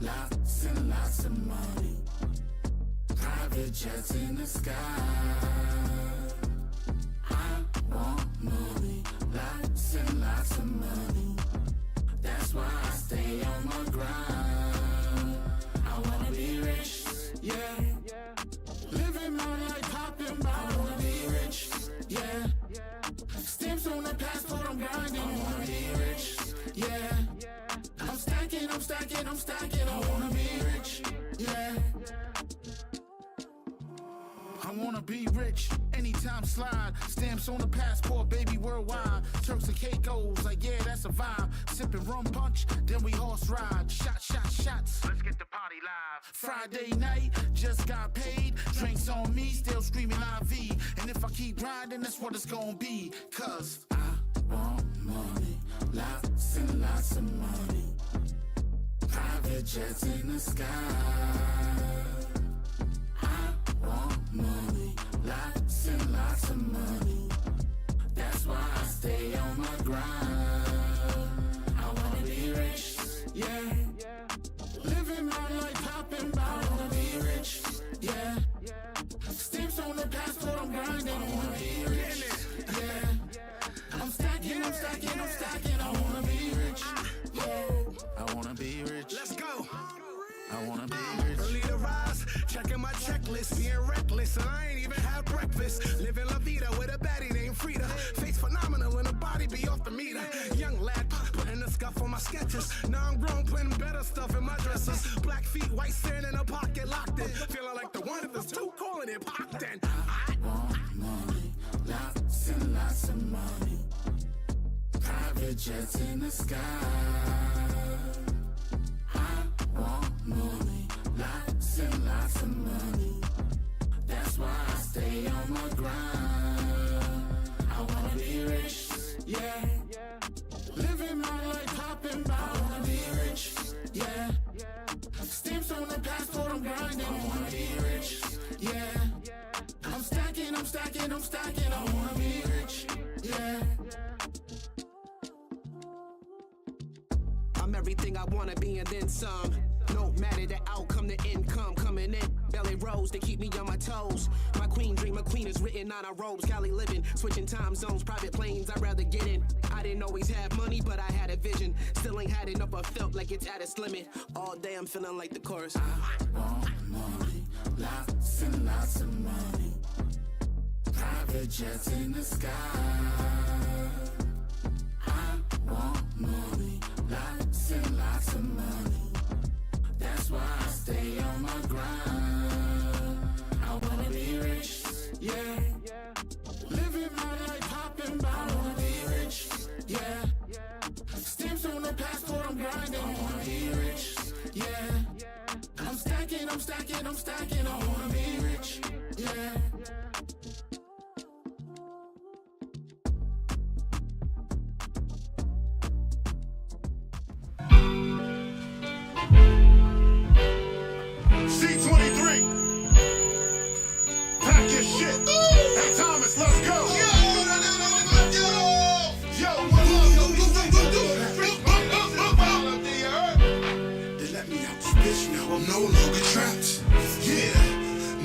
lots and lots of money, private jets in the sky. I want money, lots and lots of money. That's why I stay on my grind. I wanna be rich, yeah. Living my life popping by. I wanna be rich, yeah. Stamps on the passport, I'm grinding. I wanna be rich, yeah. I'm stacking, I'm stacking, I'm stacking. I wanna be rich, yeah. I wanna be rich, anytime slide. Stamps on the passport, baby, worldwide. Turks and Caicos, like yeah, that's a vibe. Sipping rum punch, then we horse ride. Shots, let's get the party live. Friday night, just got paid. Drinks on me, still screaming IV. And if I keep grinding, that's what it's gonna be. Cause I want money, lots and lots of money, private jets in the sky. I want money, lots and lots of money. That's why I stay on my grind. I wanna be rich, yeah. Living my life popping by. I wanna be rich, yeah. Stamps on the passport, I'm grinding. I wanna be rich, yeah. I'm stacking, I'm stacking, I'm stacking. I wanna be rich, yeah. I wanna be rich. Let's go. I wanna be rich. Early to rise, checking my checklist, being reckless, and I ain't even had breakfast. Living La Vida with a baddie named Frida. Face phenomenal and a body be off the meter. Young lad, putting the scuff on my sketches. Now I'm grown, putting better stuff in my dresses. Black feet, white sand in a pocket, locked in. Feeling like the one if it's too calling it popped in. I want money, lots and lots of money, private jets in the sky. I want money, lots and lots of money. That's why I stay on my grind. I wanna be rich, yeah. Living my life popping by. I wanna be rich, yeah. Stamps on the passport, I'm grinding. I wanna be rich, yeah. I'm stacking, I'm stacking, I'm stacking. I wanna be rich, yeah. I'm everything I wanna be and then some. No matter the outcome, the income coming in. Belly rolls to keep me on my toes. My queen dream, my queen is written on our robes. Cali living, switching time zones, private planes, I'd rather get in. I didn't always have money, but I had a vision. Still ain't had enough, I felt like it's at its limit. All day I'm feeling like the chorus. I want money, lots and lots of money, private jets in the sky. I want money, lots and lots of money. That's why I stay on my grind. I wanna be rich, yeah. Living my life popping by. I wanna be rich, yeah. Stamps on the passport, I'm grinding. I wanna be rich, yeah. I'm stacking, I'm stacking, I'm stacking. I wanna be rich, yeah. C23, pack your shit. Hey Thomas, let's go. Yo, what up? They let me out this bitch now. I'm no longer trapped. Yeah,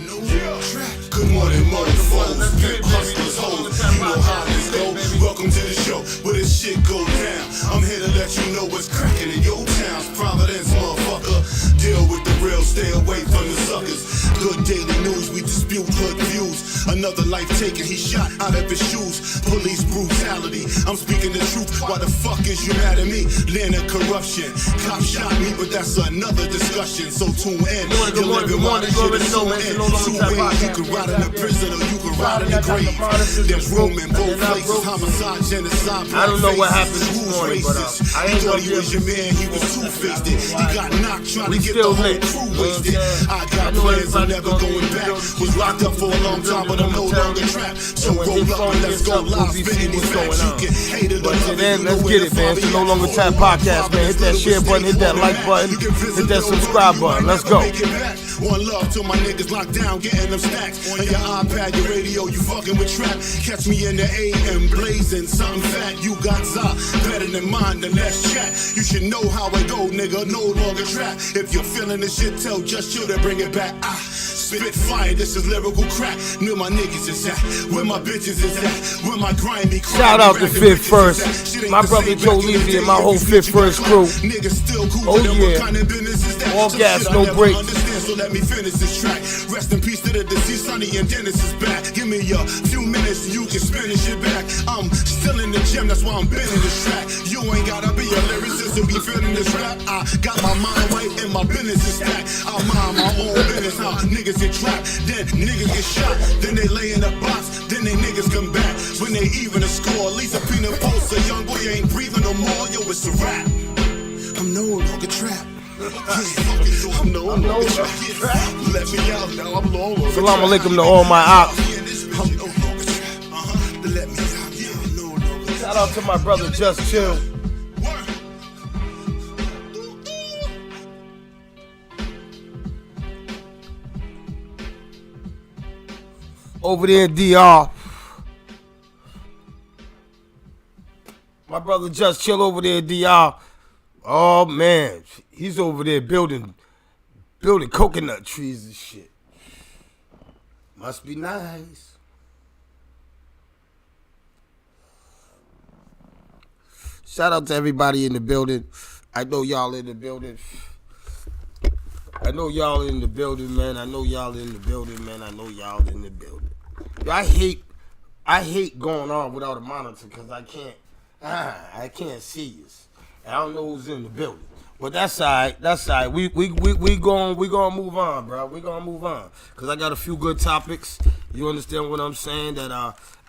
no longer trapped. Good morning, motherfuckers, pimp hustlers, hoes. You know how this go. Welcome to the show where this shit go down. I'm here to let you know what's cracking in your towns. Providence, motherfucker. Deal with the real, stay away from the suckers. Good daily news, we dispute hood views. Another life taken, he shot out of his shoes. Police brutality, I'm speaking the truth. Why the fuck is you mad at me? Land of corruption. Cop shot me, but that's another discussion. So tune in. You're living while this shit is so in. Two ways, you can ride in the prison or you can ride in the grave. There's room in both places. Homicide, genocide, I don't know what happened this morning, but I ain't thought he was your man, he was two-faced. He got knocked trying to get the whole crew wasted. I got plans, I'm never going back. Was locked up for a long time, but I'm no longer trapped. So when roll his up song and let's gets go up, live, we'll be spitting seeing these what's going facts. You on. can hate it or But love till it, then, you let's know get where it, the man. It's the No Fabian Longer Tap for. podcast, man. Hit that share button, hit that like button, hit that subscribe button. Let's go. One love to my niggas locked down, getting them stacks. On your iPad, your radio, you fucking with trap. Catch me in the AM, blazing something fat. You got za, better than mine, then let's chat. You should know how I go, nigga, no longer trap. If you're feeling the shit, tell Just Chill to bring it back. Spit fire, this is lyrical crack. Where my niggas is at, where my bitches is at, where my grimy crime. Shout out to Fifth First, my brother Joe Levy and my whole Fifth First crew. Oh yeah, all gas, no brakes. So let me finish this track. Rest in peace to the deceased, Sonny and Dennis is back. Give me a few minutes and you can finish it back. I'm still in the gym, that's why I'm bending this track. You ain't gotta be a lyricist to be feeling this rap. I got my mind right and my business is stacked. I mind my own business, how niggas get trapped, then niggas get shot, then they lay in a box, then they niggas come back. When they even a score, Lisa Peanut Post, a young boy ain't breathing no more, yo, it's a rap. I'm no longer trapped. I'm no longer trapped. Let me out now, I'm no longer Salam alaikum to all my ops. I'm no longer trapped. Let me out, yeah, I'm no longer trapped. Shout out to my brother Just Chill. Over there in DR. My brother Just Chill over there in DR. Oh man, he's over there building coconut trees and shit. Must be nice. Shout out to everybody in the building. I know y'all in the building. I know y'all in the building, man. I know y'all in the building, man. I know y'all in the building. I hate going on without a monitor because I can't see you. I don't know who's in the building. But that's all right. That's all right. We gonna move on, bro. We gonna move on because I got a few good topics. You understand what I'm saying? That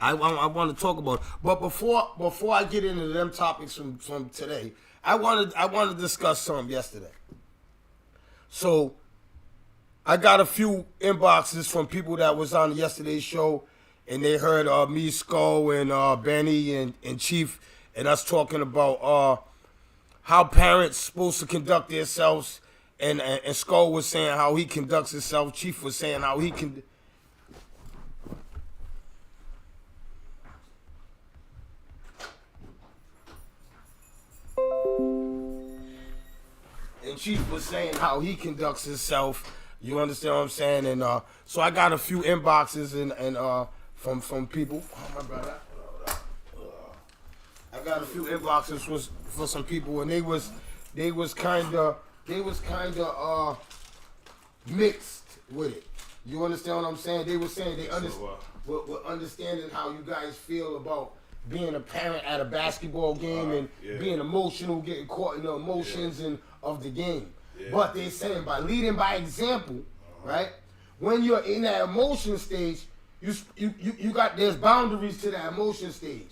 I want to talk about. But before I get into them topics from today, I want to discuss something yesterday. So I got a few inboxes from people that was on yesterday's show, and they heard me, Skull, and Benny and Chief, and us talking about how parents supposed to conduct themselves, and Skull was saying how he conducts himself. Chief was saying how he can. And Chief was saying how he conducts himself. You understand what I'm saying? And so I got a few inboxes and from people. Oh my brother. I got a few inboxes for some people, and they was kind of mixed with it. You understand what I'm saying? They were saying they were understanding how you guys feel about being a parent at a basketball game and being emotional, getting caught in the emotions and of the game. Yeah. But they're saying by leading by example, right? When you're in that emotion stage, you got there's boundaries to that emotion stage.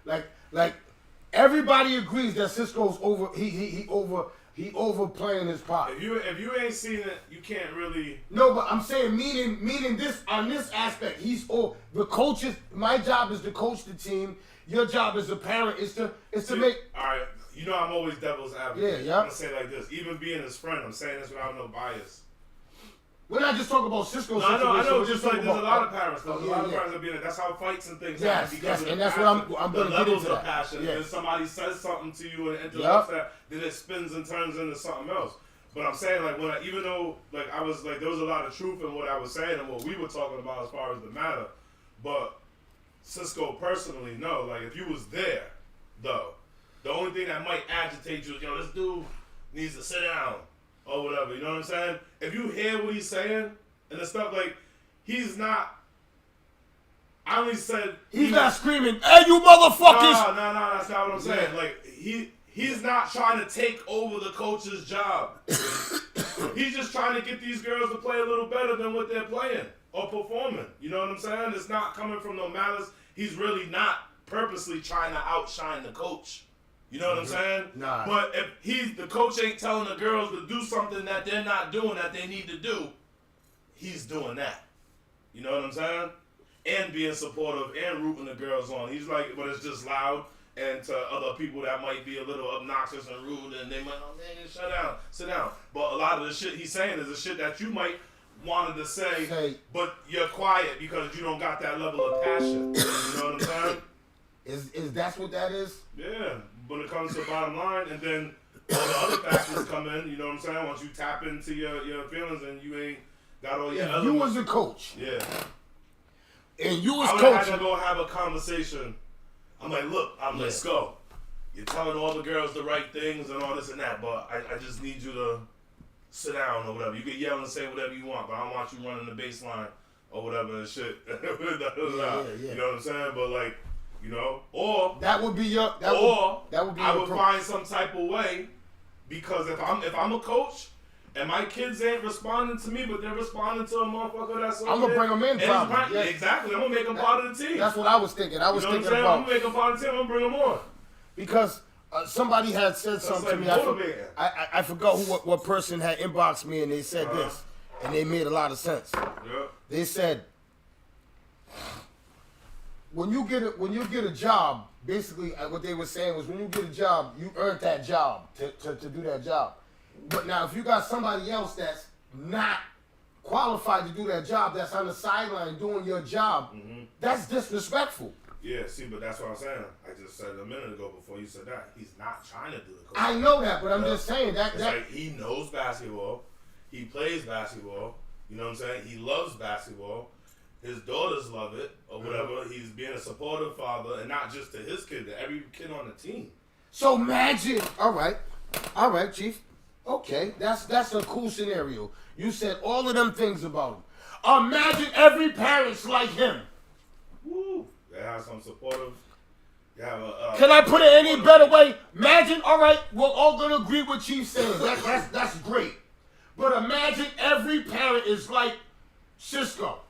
Like everybody agrees that Cisco's over he overplaying his part. If you ain't seen it, you can't really. No, but I'm saying meaning this on this aspect. The coaches. My job is to coach the team. Your job as a parent is to make. All right, you know I'm always devil's advocate. Yeah. I'm gonna say it like this. Even being his friend, I'm saying this without no bias. We're not just talking about Cisco's situation. I know. We're Just like there's a lot of parents. There's a lot of yeah. parents that be like, that's how fights and things Yes, happen. Because and that's what I'm going to get into. The levels of passion. Yes. If somebody says something to you and interrupts that, then it spins and turns into something else. But I'm saying, like, even though, like, I was like, there was a lot of truth in what I was saying and what we were talking about as far as the matter. But Cisco personally, no. Like, if you was there, though, the only thing that might agitate you is, this dude needs to sit down or whatever. You know what I'm saying? If you hear what he's saying and the stuff, like, he's not. I only said he's not screaming, "Hey, you motherfuckers!" No, that's not what I'm saying. Yeah. Like, he's not trying to take over the coach's job. He's just trying to get these girls to play a little better than what they're playing or performing. You know what I'm saying? It's not coming from no malice. He's really not purposely trying to outshine the coach. You know what I'm saying? Nah. But if the coach ain't telling the girls to do something that they're not doing that they need to do, he's doing that. You know what I'm saying? and being supportive and rooting the girls on. He's like, but it's just loud. And to other people that might be a little obnoxious and rude, and they might, oh man, shut down, sit down. But a lot of the shit he's saying is the shit that you might wanted to say, but you're quiet because you don't got that level of passion. You know what I'm saying? Is that's what that is? Yeah. When it comes to bottom line, and then all the other factors come in. You know what I'm saying? Once you tap into your feelings and you ain't got all your elements. You was a coach. Yeah. And you was I would coaching. have to go have a conversation. I'm like, look, let's go. You're telling all the girls the right things and all this and that, but I just need you to sit down or whatever. You can yell and say whatever you want, but I don't want you running the baseline or whatever and shit. You know what I'm saying? But like, you know, or that would be your. That would be. I would find some type of way, because if I'm a coach. And my kids ain't responding to me, but they're responding to a motherfucker that's over I'm gonna bring them in, probably. Yes. Exactly. I'm gonna make them part of the team. That's what I was thinking. I was thinking about. I'm gonna make them part of the team. I'm gonna bring them on. Because somebody had said something to me. I forgot what person had inboxed me, and they said this, and they made a lot of sense. Yeah. They said, when you get a job, basically what they were saying was, when you get a job, you earned that job to do that job. But now, if you got somebody else that's not qualified to do that job, that's on the sideline doing your job, that's disrespectful. Yeah, see, but that's what I'm saying. I just said a minute ago before you said that. He's not trying to do the coaching. I know that, but I'm just saying that. It's like he knows basketball. He plays basketball. You know what I'm saying? He loves basketball. His daughters love it, or whatever. He's being a supportive father, and not just to his kid, to every kid on the team. So imagine, all right, Chief. Okay, that's a cool scenario. You said all of them things about him. Imagine every parent's like him. Woo! They have some supportive. They have Can I put it any better way? Imagine, all right, we're all gonna agree with Chief saying. That's great. But imagine every parent is like Cisco.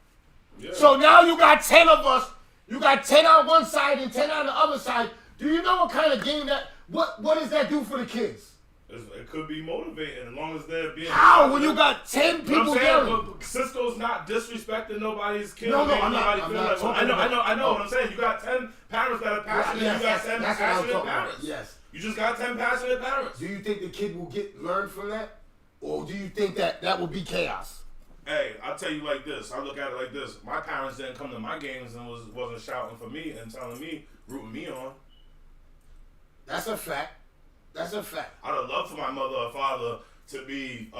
Yeah. So now you got 10 of us. You got 10 on one side and 10 on the other side. Do you know what kind of game that? What does that do for the kids? It could be motivating as long as they're being. How? When you got 10 people yelling? But Cisco's not disrespecting nobody's kid. No, I'm not I know what I'm saying. You got 10 parents that are passionate. Yes, you got 10 passionate parents. Yes. You just got 10 passionate parents. Do you think the kid will learn from that? Or do you think that will be chaos? Hey, I'll tell you like this. I look at it like this. My parents didn't come to my games and wasn't shouting for me and telling me, rooting me on. That's a fact. That's a fact. I'd have loved for my mother or father to be,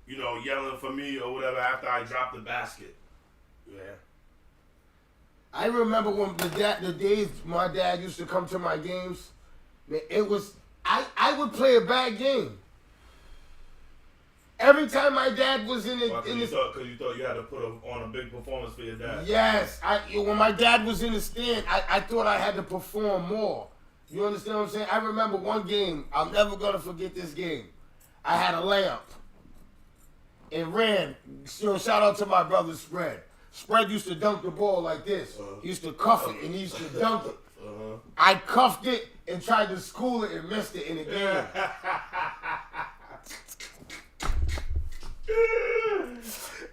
yelling for me or whatever after I dropped the basket. Yeah. I remember when the days my dad used to come to my games. Man, it was I would play a bad game. Every time my dad was in it, because you thought you had to put on a big performance for your dad. Yes, when my dad was in the stand, I thought I had to perform more. You understand what I'm saying? I remember one game. I'm never gonna forget this game. I had a layup and ran. Shout out to my brother Spread. Spread used to dunk the ball like this. He used to cuff it and he used to dunk it. I cuffed it and tried to school it and missed it in the game.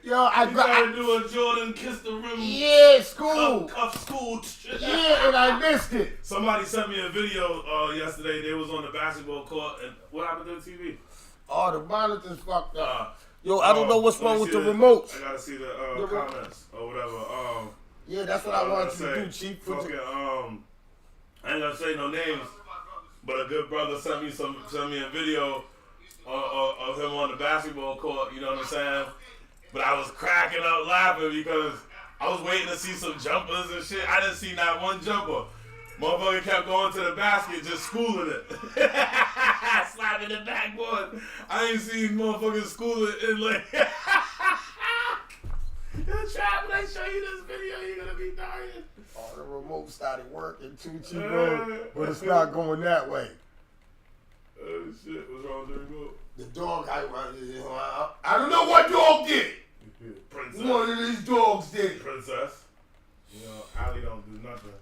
Yo, I tried to do a Jordan kiss the rim. Yeah, school. Cuff school. Yeah, and I missed it. Somebody sent me a video yesterday. They was on the basketball court, and what happened to the TV? Oh, the monitor's fucked up. Yo, I don't know what's wrong with the remote. I gotta see the comments or whatever. Yeah, that's what I wanted you to do, Chief. I ain't gonna say no names, but a good brother sent me a video of him on the basketball court. You know what I'm saying? But I was cracking up laughing because I was waiting to see some jumpers and shit. I didn't see not one jumper. Motherfucker kept going to the basket, just schooling it. Slapping the backboard. I ain't seen motherfuckers school it in like... Trap, when I show you this video, you're gonna be dying. Oh, the remote started working too, Chico, but it's not going that way. Oh shit, what's wrong with the remote? The dog, I don't know what dog did. Princess. One of these dogs did it. Princess. You know, Allie don't do nothing.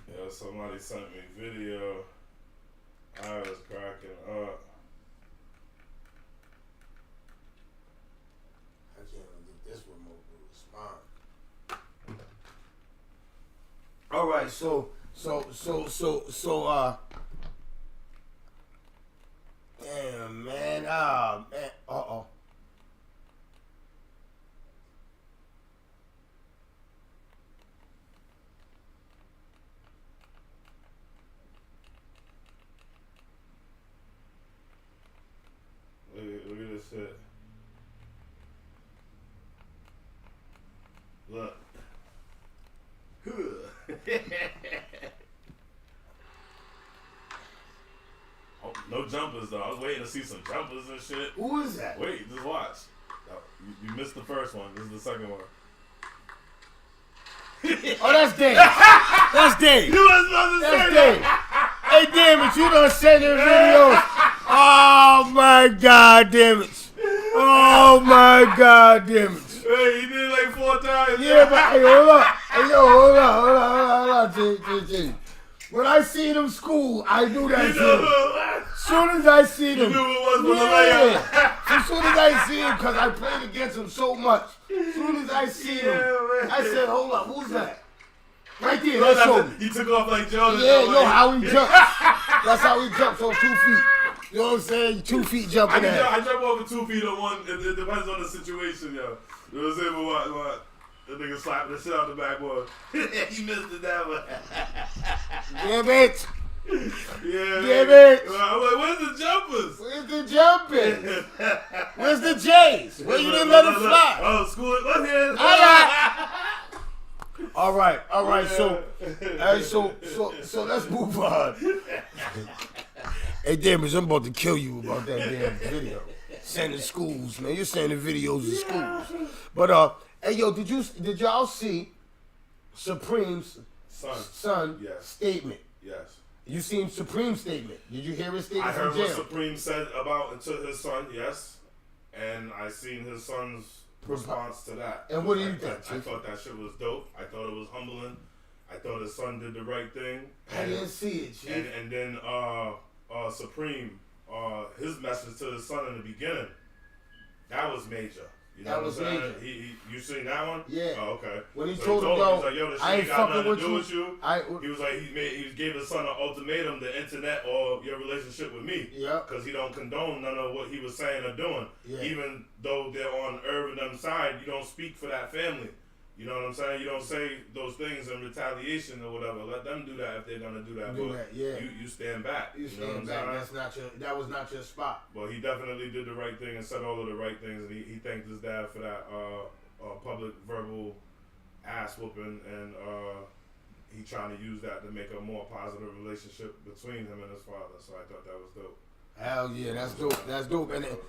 Yeah, somebody sent me video. I was cracking up. All right, so, damn, man. Ah, man. Uh-oh. Look at this shit. Look. Oh, no jumpers though. I was waiting to see some jumpers and shit. Who is that? Wait, just watch. Oh, you missed the first one. This is the second one. Oh, that's Dave. That's Dave. You was supposed to That's say Dave. that. Hey, damn it, you done sent your videos. Oh, my God, damn it. Oh, my God, damn it. Hey, he did it like 4 times. Yeah, but hey, hold up. Hey, yo, hold up, G. When I see them school, I do that You shit. know, As soon as I see them. knew it was for the layout. As soon as I see him, because I played against him so much. As soon as I see him, man. I said, hold up, who's that? Right there, that's him. He took off like Jordan. Yeah, like, you know how he jumps. That's how he jumps on 2 feet. You know what I'm saying? 2 feet jumping at. I jump over 2 feet on one. It depends on the situation, yo. You know what I'm saying? But what? The nigga slapped the shit out the backboard. He missed it that one. Damn it. Yeah. Damn man. it. I'm like, where's the jumpers? Where's the jumping? Where's the J's? Where you didn't let it fly? Oh, school. Look here. All right. So let's move on. Hey, damn it, I'm about to kill you about that damn video. Sending schools, man. You're sending videos to schools. But hey, yo, did y'all see Supreme's son Yes. statement? Yes. You seen Supreme's statement? Did you hear his statement I heard from what jail? Supreme said about to his son, yes. And I seen his son's response to that. And what do you think, I Chief? thought that shit was dope. I thought it was humbling. I thought his son did the right thing. I didn't see it, Chief. And then Supreme, his message to his son in the beginning, that was major. You know That what was I'm saying? major. You seen that one? Yeah. Oh, okay. When he So told him, yo, he was like, yo, this I shit ain't got fucking nothing with to do you. with you. He was like, he gave his son an ultimatum, the internet or your relationship with me. Yeah. Because he don't condone none of what he was saying or doing. Yeah. Even though they're on Irv and them side, you don't speak for that family. You know what I'm saying? You don't say those things in retaliation or whatever. Let them do that if they're gonna do that. Do but that, yeah. You stand back. You know what I'm stand back. saying? That was not your spot. Well, he definitely did the right thing and said all of the right things, and he thanked his dad for that public verbal ass whooping, and he trying to use that to make a more positive relationship between him and his father. So I thought that was dope. Hell yeah, that's dope. That's dope. And That was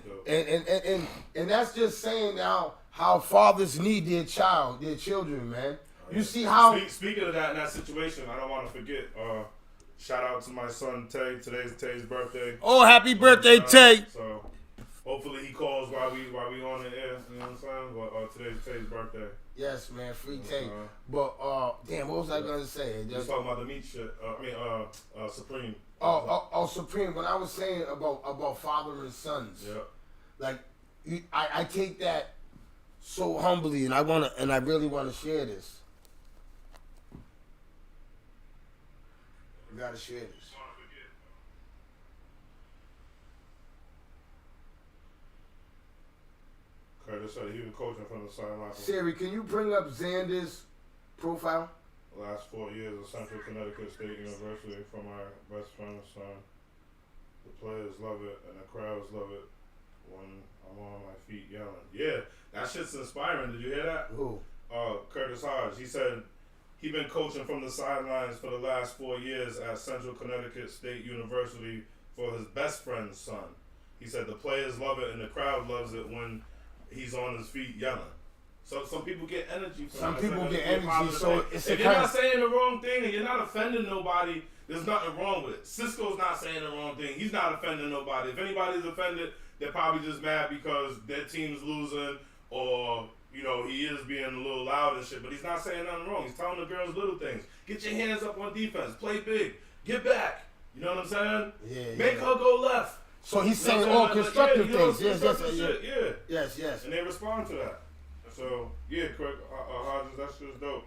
dope. and that's just saying now how fathers need their children, man. You see how Speaking of that in that situation, I don't want to forget. Shout out to my son Tay. Today's Tay's birthday. oh, happy birthday, Tay. So hopefully he calls while we on the air. You know what I'm saying? But today's Tay's birthday. Yes, man, free Tay. But damn, what was I gonna say? Just talking about the meat shit. Supreme. Oh, Supreme. When I was saying about father and sons, Yeah. like I take that so humbly, and I really wanna share this. You gotta share this. Curtis said he was coaching from the sideline for Siri, can you bring up Xander's profile? the last 4 years at Central Connecticut State University from our best friend's son. The players love it and the crowds love it when I'm on my feet yelling. Yeah, that shit's inspiring. Did you hear that? Who? Curtis Hodge. He said he been coaching from the sidelines for the last 4 years at Central Connecticut State University for his best friend's son. He said the players love it and the crowd loves it when he's on his feet yelling. So some people get energy from Some that. people It's get a energy, positive so thing. it's if a you're kind not of- saying the wrong thing and you're not offending nobody, there's nothing wrong with it. Cisco's not saying the wrong thing. He's not offending nobody. If anybody's offended, they're probably just mad because their team's losing or, you know, he is being a little loud and shit. But he's not saying nothing wrong. He's telling the girls little things. Get your hands up on defense. Play big. Get back. You know what I'm saying? Yeah, Make yeah. her go left. So he's You know saying what all I'm saying? constructive Yeah, you know, things. Yes, constructive yes, shit, yeah. yes, yes. And they respond to that. So, yeah, Craig Hodges, that shit's dope.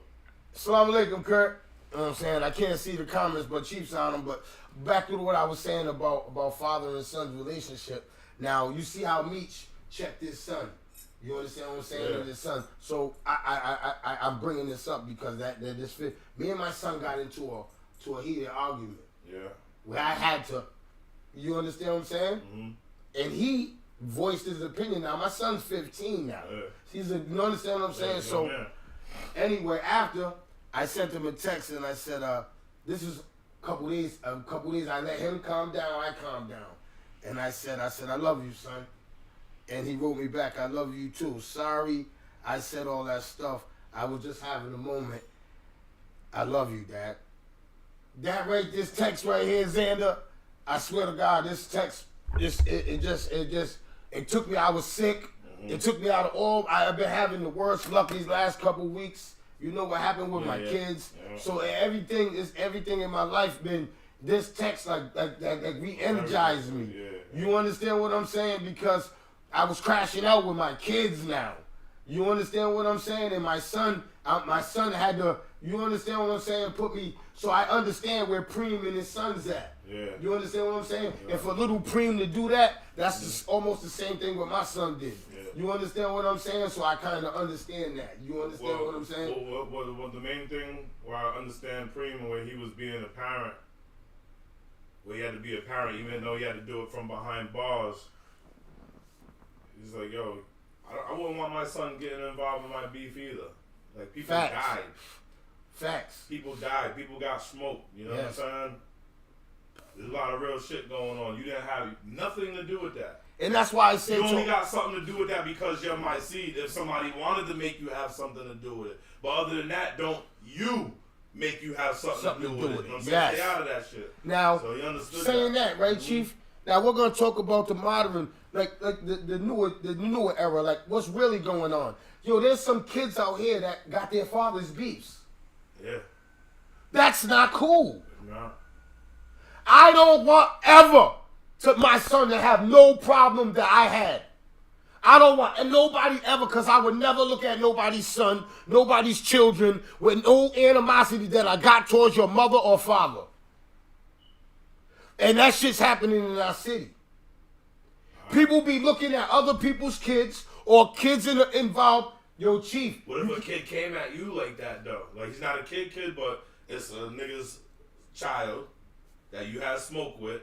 Assalamu alaikum, Kurt. You know what I'm saying? I can't see the comments, but Chief's on them. But back to what I was saying about father and son's relationship. Now, you see how Meech checked his son. You understand what I'm saying? Yeah. With his son. So I'm bringing this up because that this fit. Me and my son got into a heated argument. Yeah. Where I had to. You understand what I'm saying? Mm-hmm. And he voiced his opinion. Now my son's 15 now. Yeah. You understand what I'm saying? Yeah, So man. anyway, after I sent him a text and I said, this is a couple days. I let him calm down. I calmed down, and I said, I love you, son. And he wrote me back, I love you too. Sorry, I said all that stuff. I was just having a moment. I love you, Dad. This text right here, Xander. I swear to God, this text, it took me. I was sick. Mm-hmm. It took me out of all. I've been having the worst luck these last couple weeks. You know what happened with my kids. Yeah. So everything in my life been this text like re-energized me. Yeah. You understand what I'm saying? Because I was crashing out with my kids now. You understand what I'm saying? And my son had to. You understand what I'm saying? Put me. So I understand where Preem and his son's at. Yeah. You understand what I'm saying? Yeah. And for little Preem to do that, that's just almost the same thing what my son did. Yeah. You understand what I'm saying? So I kind of understand that. You understand what I'm saying? Well, the main thing where I understand Preem, where he was being a parent, where he had to be a parent, even though he had to do it from behind bars. He's like, yo, I wouldn't want my son getting involved in my beef either. Like, people died. Facts. People died. People got smoked. You know what I'm saying? There's a lot of real shit going on. You didn't have nothing to do with that. And that's why I said you only got something to do with that because you're my seed. If somebody wanted to make you have something to do with it. But other than that, don't you make you have something to do with it. You know what I'm saying? Stay out of that shit. Now, so he understood saying that, right, Chief? Now we're gonna talk about the modern, like the newer era, like what's really going on. Yo, there's some kids out here that got their father's beefs. Yeah. That's not cool. No. I don't want ever my son to have no problem that I had. I don't want, and nobody ever, because I would never look at nobody's son, nobody's children with no animosity that I got towards your mother or father. And that shit's happening in our city. People be looking at other people's kids or kids involved. Yo, Chief. What if a kid came at you like that, though? Like, he's not a kid, but it's a nigga's child that you had smoke with,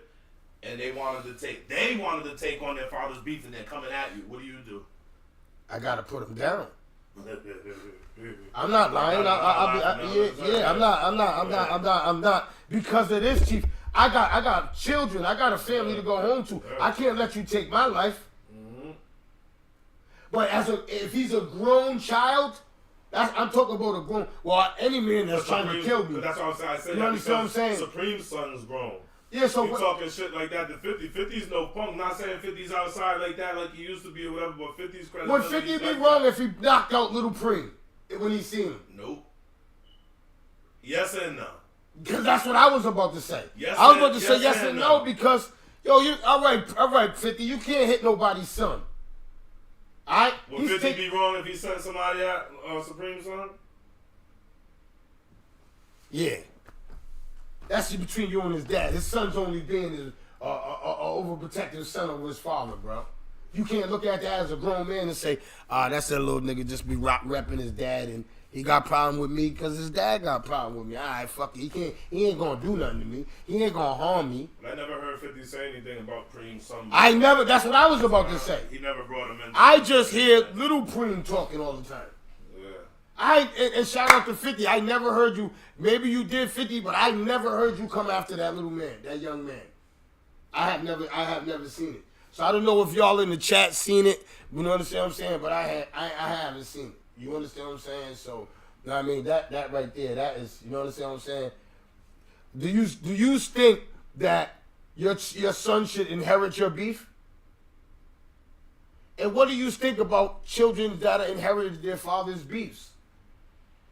and they wanted to take on their father's beef, and they're coming at you. What do? I gotta put them down. I'm not lying. I'm not because of this, Chief. I got children. I got a family to go home to. I can't let you take my life. Mm-hmm. But if he's a grown child, I'm talking about a grown. Well, any man that's trying to kill me. That's what I'm saying. You understand what I'm saying? Supreme's son's grown. Yeah, so you talking shit like that to 50. 50's no punk. Not saying 50's outside like that, like he used to be or whatever. But 50's credibility. Would 50 be wrong if he knocked out Little Preem when he seen him? Nope. Yes and no. Because that's what I was about to say. Yes, I was about to say yes and no because, yo, all right, 50, you can't hit nobody's son. All right? Would 50 be wrong if he sent somebody at Supreme's son? Yeah. That's between you and his dad. His son's only being his overprotective son of his father, bro. You can't look at that as a grown man and say, that's that little nigga just be repping his dad and he got problem with me because his dad got problem with me. All right, fuck it. He ain't gonna do nothing to me. He ain't gonna harm me. But I never heard 50 say anything about Preem's son. That's what I was about to say. He never brought him in. I just hear Little Preem talking all the time. Yeah. And shout out to 50. I never heard you. Maybe you did 50, but I never heard you come after that little man, that young man. I have never seen it. So I don't know if y'all in the chat seen it. You know what I'm saying? But I haven't seen it. You understand what I'm saying? So, you know what I mean? That right there, that is, you know what I'm saying? Do you think that your son should inherit your beef? And what do you think about children that inherited their father's beefs?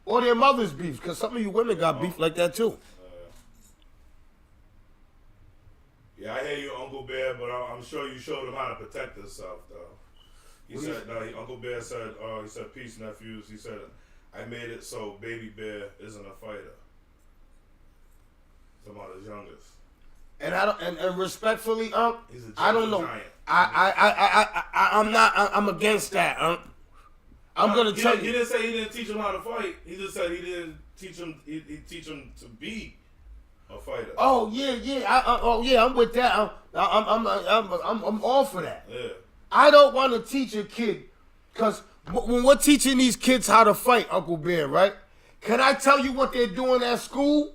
Or their mother's beef? Because some of you women got beef like that too. Yeah, I hear you, Uncle Bear, but I'm sure you showed him how to protect himself, though. Uncle Bear said, he said, peace, nephews. He said, I made it so Baby Bear isn't a fighter. Talking about his youngest. And I don't, and respectfully, He's a I don't know. giant. I'm not. I'm against that. I'm gonna tell He you. didn't say he didn't teach him how to fight. He just said he didn't teach him. He teach him to be a fighter. Oh yeah. I'm with that. I'm all for that. Yeah. I don't want to teach a kid, because when we're teaching these kids how to fight, Uncle Bear, right? Can I tell you what they're doing at school?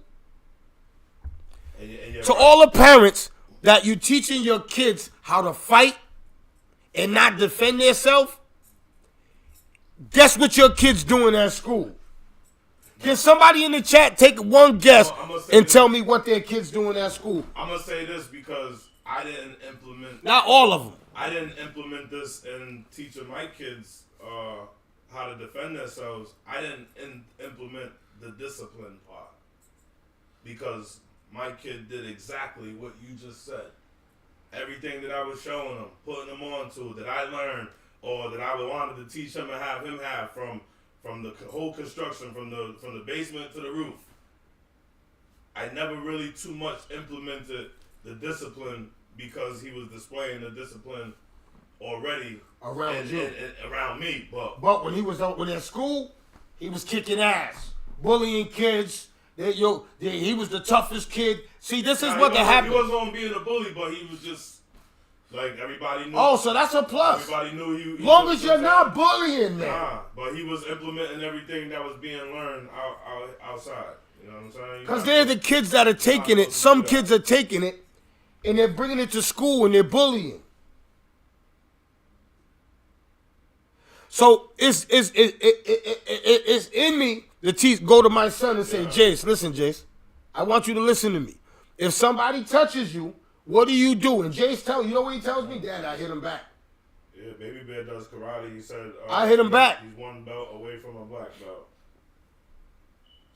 And you're To right. all the parents that you teaching your kids how to fight and not defend themselves, guess what your kids doing at school? Can somebody in the chat take one guess Well, I'm gonna say and this. tell me what their kids doing at school? I'm gonna say this because I didn't implement. Not all of them. I didn't implement this in teaching my kids how to defend themselves. I didn't implement the discipline part because my kid did exactly what you just said. Everything that I was showing him, putting him on to, that I learned or that I wanted to teach him and have him have from the whole construction, from the basement to the roof. I never really too much implemented the discipline because he was displaying the discipline already Around you. around me. But when he was at school, he was kicking ass, bullying kids. He was the toughest kid. See, this is what He happened. wasn't gonna be a bully, but he was just like everybody knew. Oh, so that's a plus. Everybody knew he Long was as you're not bullying them. Nah, but he was implementing everything that was being learned outside. You know what I'm saying? Because they're the kids that are taking it. Some kids are taking it, and they're bringing it to school, and they're bullying. So it's in me to go to my son and say, Jace, listen, Jace, I want you to listen to me. If somebody touches you, what do you do? And Jace you know what he tells me? Dad, I hit him back. Yeah, Baby Bear does karate. He said I hit him back. He's one belt away from a black belt.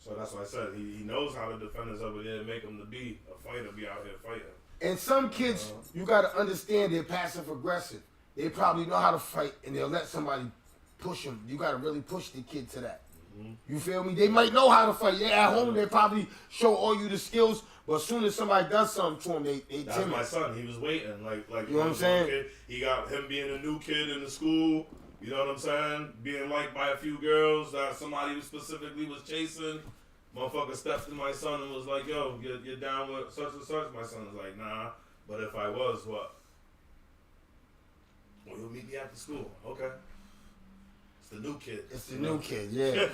So that's what I said. He knows how to defend himself, but didn't make him to be a fighter, be out here fighting. And some kids, you got to understand, they're passive aggressive. They probably know how to fight, and they'll let somebody push them. You got to really push the kid to that. You feel me? They might know how to fight. They're at home. They probably show all you the skills, but as soon as somebody does something to them, they That's timid. my son. He was waiting. Like You know what I'm saying? Kid. He got him being a new kid in the school. You know what I'm saying? Being liked by a few girls that somebody specifically was chasing. Motherfucker stepped to my son and was like, yo, you're down with such and such. My son was like, nah. But if I was, what? Well, you'll meet me after school. Okay. It's the new kid. It's the new kid, yeah.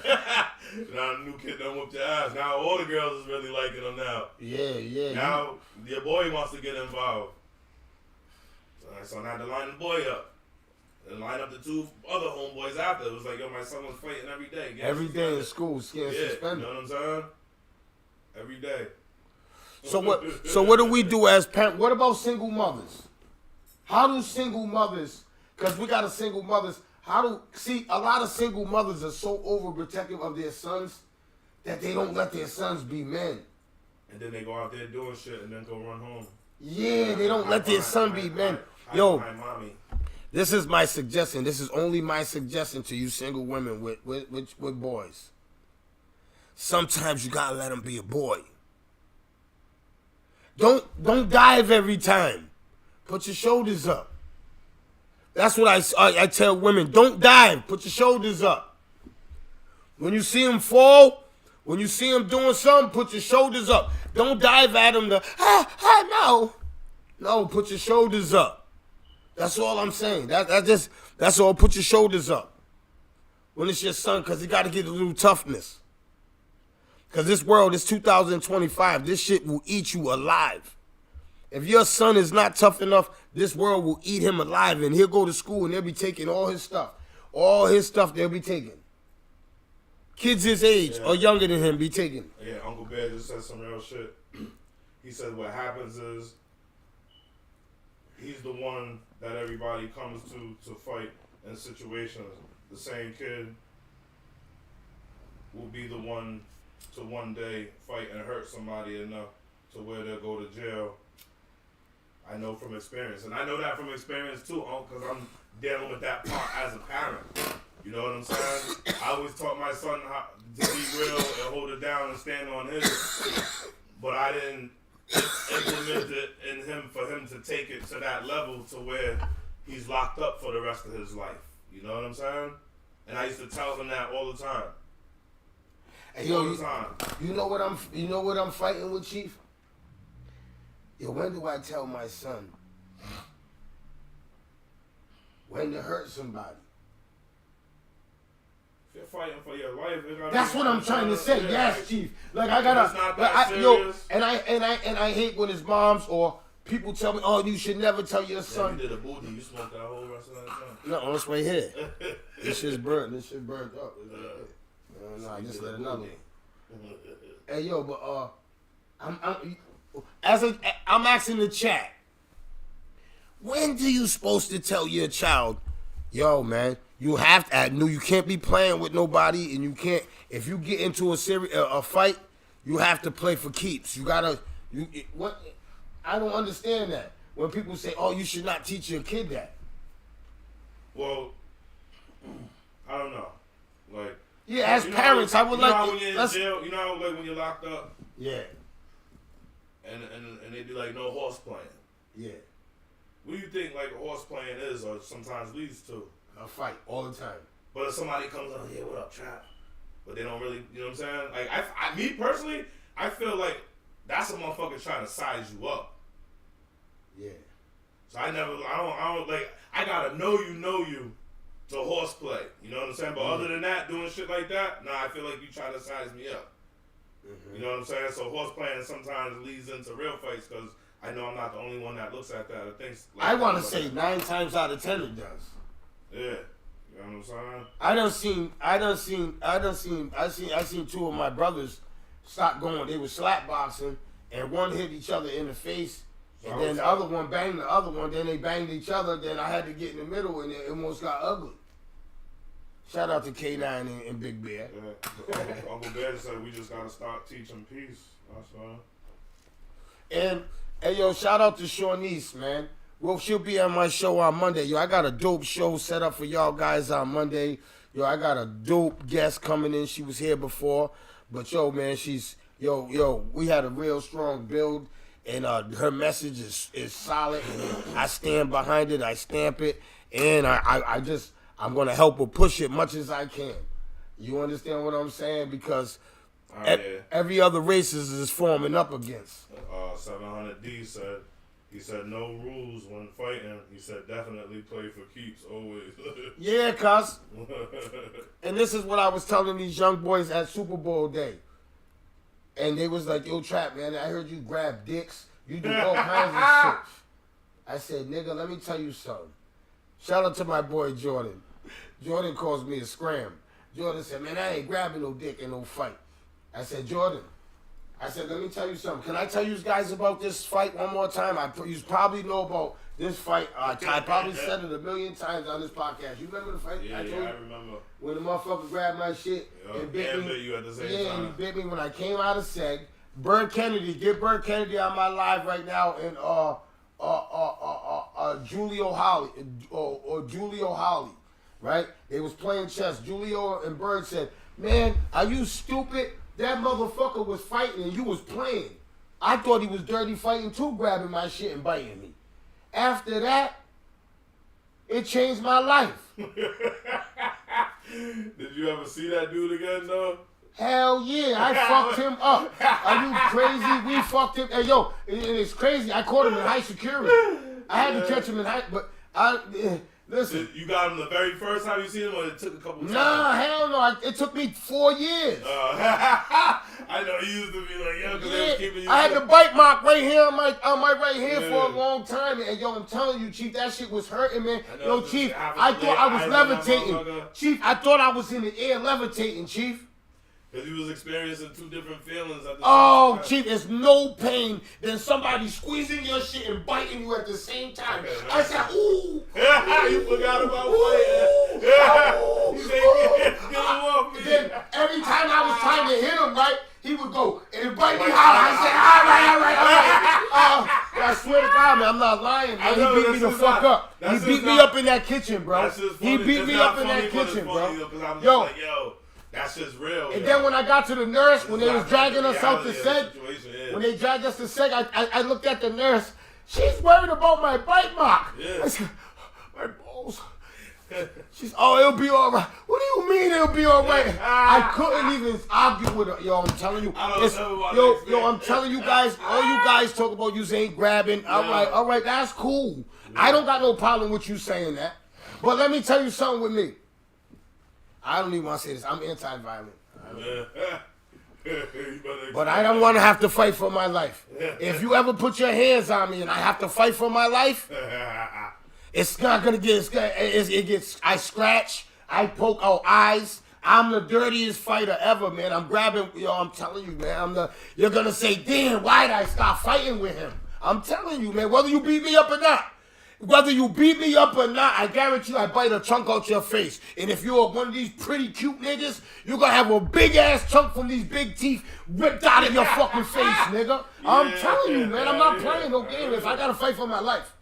Now the new kid done whooped your ass. Now all the girls is really liking him now. Yeah. Now your boy wants to get involved. So I had to line the boy up. And line up the two other homeboys after. It was like, yo, my son was fighting every day. Every day in school, getting Yeah, suspended. you know what I'm saying? Every day. So what do we do as parents? What about single mothers? How do single mothers, because we got a single mothers, a lot of single mothers are so overprotective of their sons that they don't let their sons be men. And then they go out there doing shit and then go run home. Yeah, they don't let their son be men. Hide Yo, behind mommy. this is my suggestion. This is only my suggestion to you single women with boys. Sometimes you gotta let them be a boy. Don't dive every time. Put your shoulders up. That's what I tell women. Don't dive. Put your shoulders up. When you see them fall, when you see them doing something, put your shoulders up. Don't dive at them no. No, put your shoulders up. That's all I'm saying. That's all. Put your shoulders up. When it's your son, because he got to get a little toughness. Because this world is 2025. This shit will eat you alive. If your son is not tough enough, this world will eat him alive. And he'll go to school and they'll be taking all his stuff. All his stuff they'll be taking. Kids his age or younger than him be taking. Yeah, Uncle Bear just said some real shit. He said what happens is he's the one that everybody comes to fight in situations. The same kid will be the one to one day fight and hurt somebody enough to where they'll go to jail. I know from experience. And I know that from experience too, because I'm dealing with that part as a parent. You know what I'm saying? I always taught my son how to be real and hold it down and stand on his. but I didn't implement it in him for him to take it to that level to where he's locked up for the rest of his life. You know what I'm saying? And I used to tell him that all the time. Hey, yo, you know what I'm fighting with, Chief? Yo, when do I tell my son when to hurt somebody? If you're fighting for your life, that's what I'm trying to say. Yeah, yes, like, Chief. Like I gotta, it's not that serious. and I hate when his moms or people tell me, "Oh, you should never tell your Yeah, son." you did a booty. You smoked that whole rest of that time. No, it's right here. This shit's burnt. This shit burnt up. No, I just let another one. Hey, yo, but I'm asking the chat. When do you supposed to tell your child, yo, man, you have to? You can't be playing with nobody, and you can't. If you get into a fight, you have to play for keeps. You gotta. What? I don't understand that. When people say, "Oh, you should not teach your kid that." Well, I don't know. Like, yeah, as parents, I would like. How when you're in jail, you know how like when you're locked up. Yeah. And they be like, no horse playing. Yeah. What do you think like horse playing is, or sometimes leads to? A fight all the time. But if somebody comes up, yeah, what up, trap? But they don't really, you know what I'm saying? Like, I me personally, I feel like that's a motherfucker trying to size you up. Yeah. So I don't like, I gotta know you to horse play. You know what I'm saying? But other than that, doing shit like that, nah, I feel like you try to size me up. Mm-hmm. You know what I'm saying? So horse playing sometimes leads into real fights because I know I'm not the only one that looks at that or thinks. Like I want to say 9 times out of 10 it does. Yeah, you know what I'm saying? I seen 2 of my brothers stop going. They were slap boxing, and one hit each other in the face, and then the other one banged the other one. Then they banged each other. Then I had to get in the middle, and it almost got ugly. Shout out to K9 and Big Bear. Yeah. Uncle Bear said we just gotta start teaching peace. That's all. And hey, yo, shout out to Shawnice, man. Well, she'll be on my show on Monday. Yo, I got a dope show set up for y'all guys on Monday. Yo, I got a dope guest coming in. She was here before. But, yo, man, we had a real strong build. And her message is solid. I stand behind it. I stamp it. And I'm going to help her push it much as I can. You understand what I'm saying? Because every other racist is forming up against. 700D said, he said no rules when fighting. He said definitely play for keeps always. Yeah, cuz. And this is what I was telling these young boys at Super Bowl day. And they was like, yo, Trap, man, I heard you grab dicks. You do all kinds of shit. I said, nigga, let me tell you something. Shout out to my boy Jordan. Jordan calls me a scram. Jordan said, man, I ain't grabbing no dick in no fight. I said, Jordan, let me tell you something. Can I tell you guys about this fight one more time? You probably know about this fight. I probably said it a million times on this podcast. You remember the fight? Yeah, I told I you? remember. When the motherfucker grabbed my shit and bit me. You at the same yeah, time. and he bit me when I came out of SEG. Bird Kennedy, get Bird Kennedy on my live right now, and Julio Holly, or Julio Holly, right? They was playing chess. Julio and Bird said, man, are you stupid? That motherfucker was fighting and you was playing. I thought he was dirty fighting too, grabbing my shit and biting me. After that, it changed my life. Did you ever see that dude again, though? Hell yeah, I fucked him up. Are you crazy? We fucked him. Hey, yo, it's crazy. I caught him in high security. I had to catch him in high, but listen. You got him the very first time you seen him, or it took a couple times? Nah, hell no. It took me 4 years. I know you used to be like, yo, because they was keeping you. I had the bite mark right here on my right hand for a long time. And yo, I'm telling you, Chief, that shit was hurting, man. Yo, Chief, I thought I was levitating. Chief, I thought I was in the air levitating, Chief. Because you was experiencing 2 different feelings at the same time. Chief, it's no pain than somebody squeezing your shit and biting you at the same time. I said, ooh. You forgot about fighting. You said, get him off me. Then every time I was trying to hit him, right, he would go and bite me hard. I said, all right. I swear to God, man, I'm not lying, man. He beat me the fuck up. He beat me up in that kitchen, bro. He beat me up in that kitchen, bro. Yo. That's just real. And then when I got to the nurse, when they was dragging us out to set, seg, when they dragged us to seg, I looked at the nurse. She's worried about my bite mark. Yeah. I said, my balls. She's, oh, it'll be all right. What do you mean it'll be all right? I couldn't even argue with her. Yo, I'm telling you. I'm telling you guys, all you guys talk about you ain't grabbing. All right, that's cool. I don't got no problem with you saying that. But let me tell you something with me. I don't even want to say this. I'm anti-violent. But I don't want to have to fight for my life. If you ever put your hands on me and I have to fight for my life, it's not gonna get. It gets. I scratch. I poke out eyes. I'm the dirtiest fighter ever, man. I'm grabbing. Yo, I'm telling you, man. You're gonna say, damn, why did I stop fighting with him? I'm telling you, man. Whether you beat me up or not. Whether you beat me up or not, I guarantee you I bite a chunk out your face. And if you're one of these pretty cute niggas, you're gonna have a big ass chunk from these big teeth ripped out of your fucking face, nigga. I'm telling you, man, I'm not playing no game if I gotta fight for my life.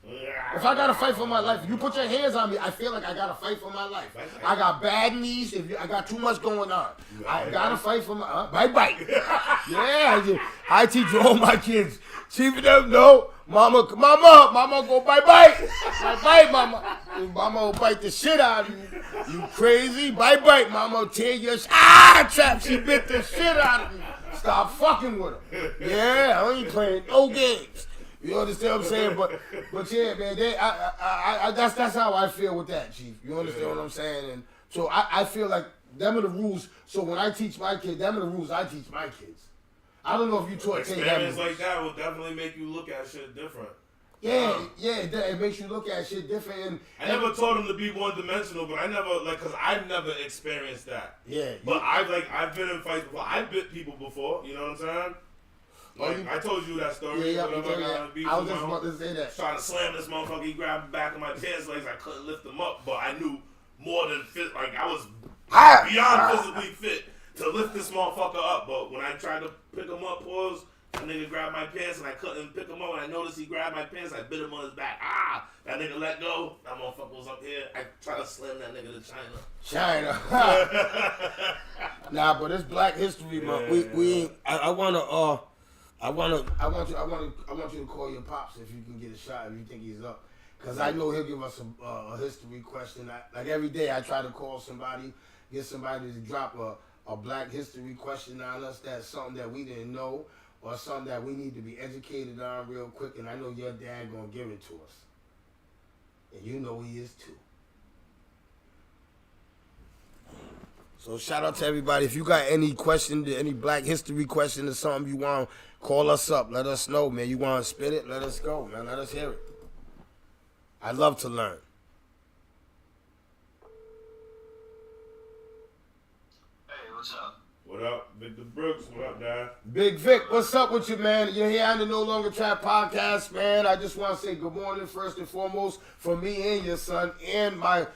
If I gotta fight for my life, if you put your hands on me, I feel like I gotta fight for my life. I got bad knees, I got too much going on. I gotta fight for my bite. Yeah, I teach all my kids. Chief of them, no. Mama go bite. Mama. Mama will bite the shit out of you. You crazy? Bite, mama. Tear your trap. She bit the shit out of me. Stop fucking with her. Yeah, I ain't playing no games. You understand what I'm saying? But yeah, man, that's how I feel with that, Chief. You understand what I'm saying? And so I feel like them are the rules. So when I teach my kids, them are the rules I teach my kids. I don't know if you taught experience like that will definitely make you look at shit different. Yeah, it makes you look at shit different. And I never told him to be one-dimensional, but I never cause I've never experienced that. Yeah. But I've been in fights before. I bit people before. You know what I'm saying? I told you that story. Yeah, I was just about to say that. Trying to slam this motherfucker, he grabbed the back of my pants legs. I couldn't lift him up, but I knew more than fit. Like I was beyond physically fit to lift this motherfucker up. But when I tried to pick him up, that nigga grabbed my pants and I couldn't pick him up. When I noticed he grabbed my pants, I bit him on his back. That nigga let go. That motherfucker was up here. I tried to slam that nigga to China. Nah, but it's Black History Month. We ain't. I want you to call your pops if you can get a shot if you think he's up, cause I know he'll give us a history question. Like every day, I try to call somebody, get somebody to drop a Black History question on us. That's something that we didn't know or something that we need to be educated on real quick. And I know your dad gonna give it to us, and you know he is too. So shout out to everybody. If you got any question, any Black History question or something you want, call us up. Let us know, man. You want to spit it? Let us go, man. Let us hear it. I love to learn. Hey, what's up? What up, Victor Brooks? What up, Dad? Big Vic, what's up with you, man? You're here on the No Longer Trap podcast, man. I just want to say good morning, first and foremost, for me and your son and my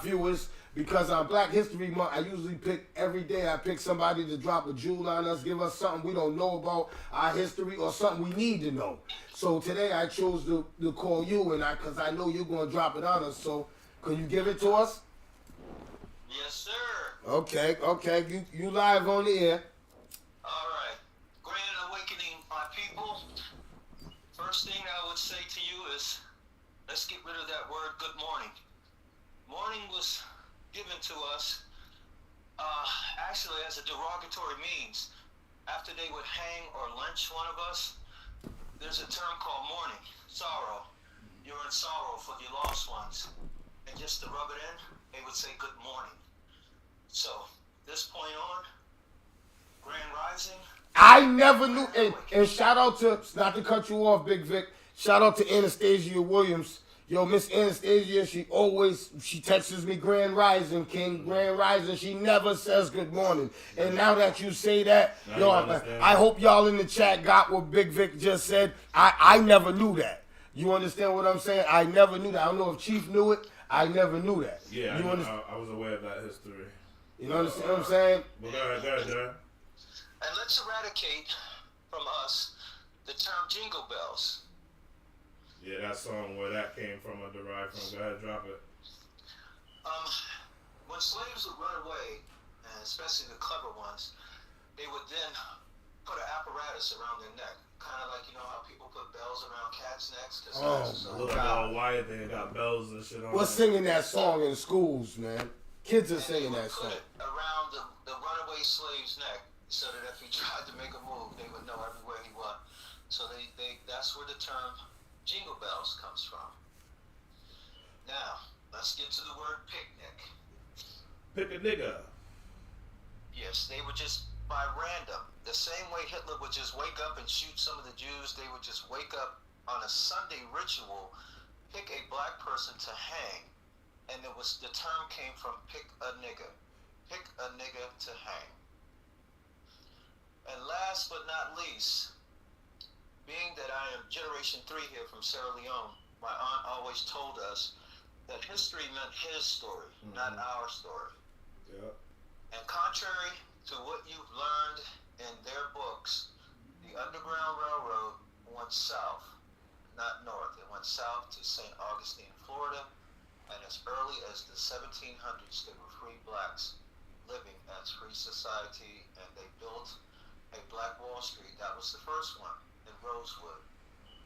viewers. Because on Black History Month, I usually pick every day. I pick somebody to drop a jewel on us, give us something we don't know about our history or something we need to know. So today I chose to call you, and because I know you're going to drop it on us. So can you give it to us? Yes, sir. Okay. You live on the air. All right. Grand awakening, my people. First thing I would say to you is, let's get rid of that word good morning. Morning was given to us actually as a derogatory means. After they would hang or lynch one of us, there's a term called mourning, sorrow. You're in sorrow for your lost ones. And just to rub it in, they would say good morning. So, this point on, Grand Rising. I never knew, and shout out to, not to cut you off, Big Vic, shout out to Anastasia Williams. Yo, Miss Anastasia, she texts me Grand Rising, King, Grand Rising. She never says good morning. And now that you say that, yo, I hope y'all in the chat got what Big Vic just said. I never knew that. You understand what I'm saying? I never knew that. I don't know if Chief knew it. I never knew that. Yeah, I was aware of that history. You understand what I'm saying? Well, go ahead. And let's eradicate from us the term jingle bells. Yeah, that song where that came from or derived from. Go ahead, drop it. When slaves would run away and especially the clever ones, they would then put an apparatus around their neck, kind of like, you know how people put bells around cats' necks? Look like all wired, they got bells and shit on. What's singing that song in schools, man? Kids are singing that put song. it around the runaway slave's neck, so that if he tried to make a move, they would know everywhere he was. So that's where the term jingle bells comes from. Now, let's get to the word picnic. Pick a nigga. Yes, they would just, by random, the same way Hitler would just wake up and shoot some of the Jews, they would just wake up on a Sunday ritual, pick a black person to hang, and the term came from pick a nigga. Pick a nigga to hang. And last but not least, being that I am Generation 3 here from Sierra Leone, my aunt always told us that history meant his story, not our story. Yeah. And contrary to what you've learned in their books, the Underground Railroad went south, not north. It went south to St. Augustine, Florida, and as early as the 1700s, there were free blacks living as free society, and they built a Black Wall Street. That was the first one in Rosewood,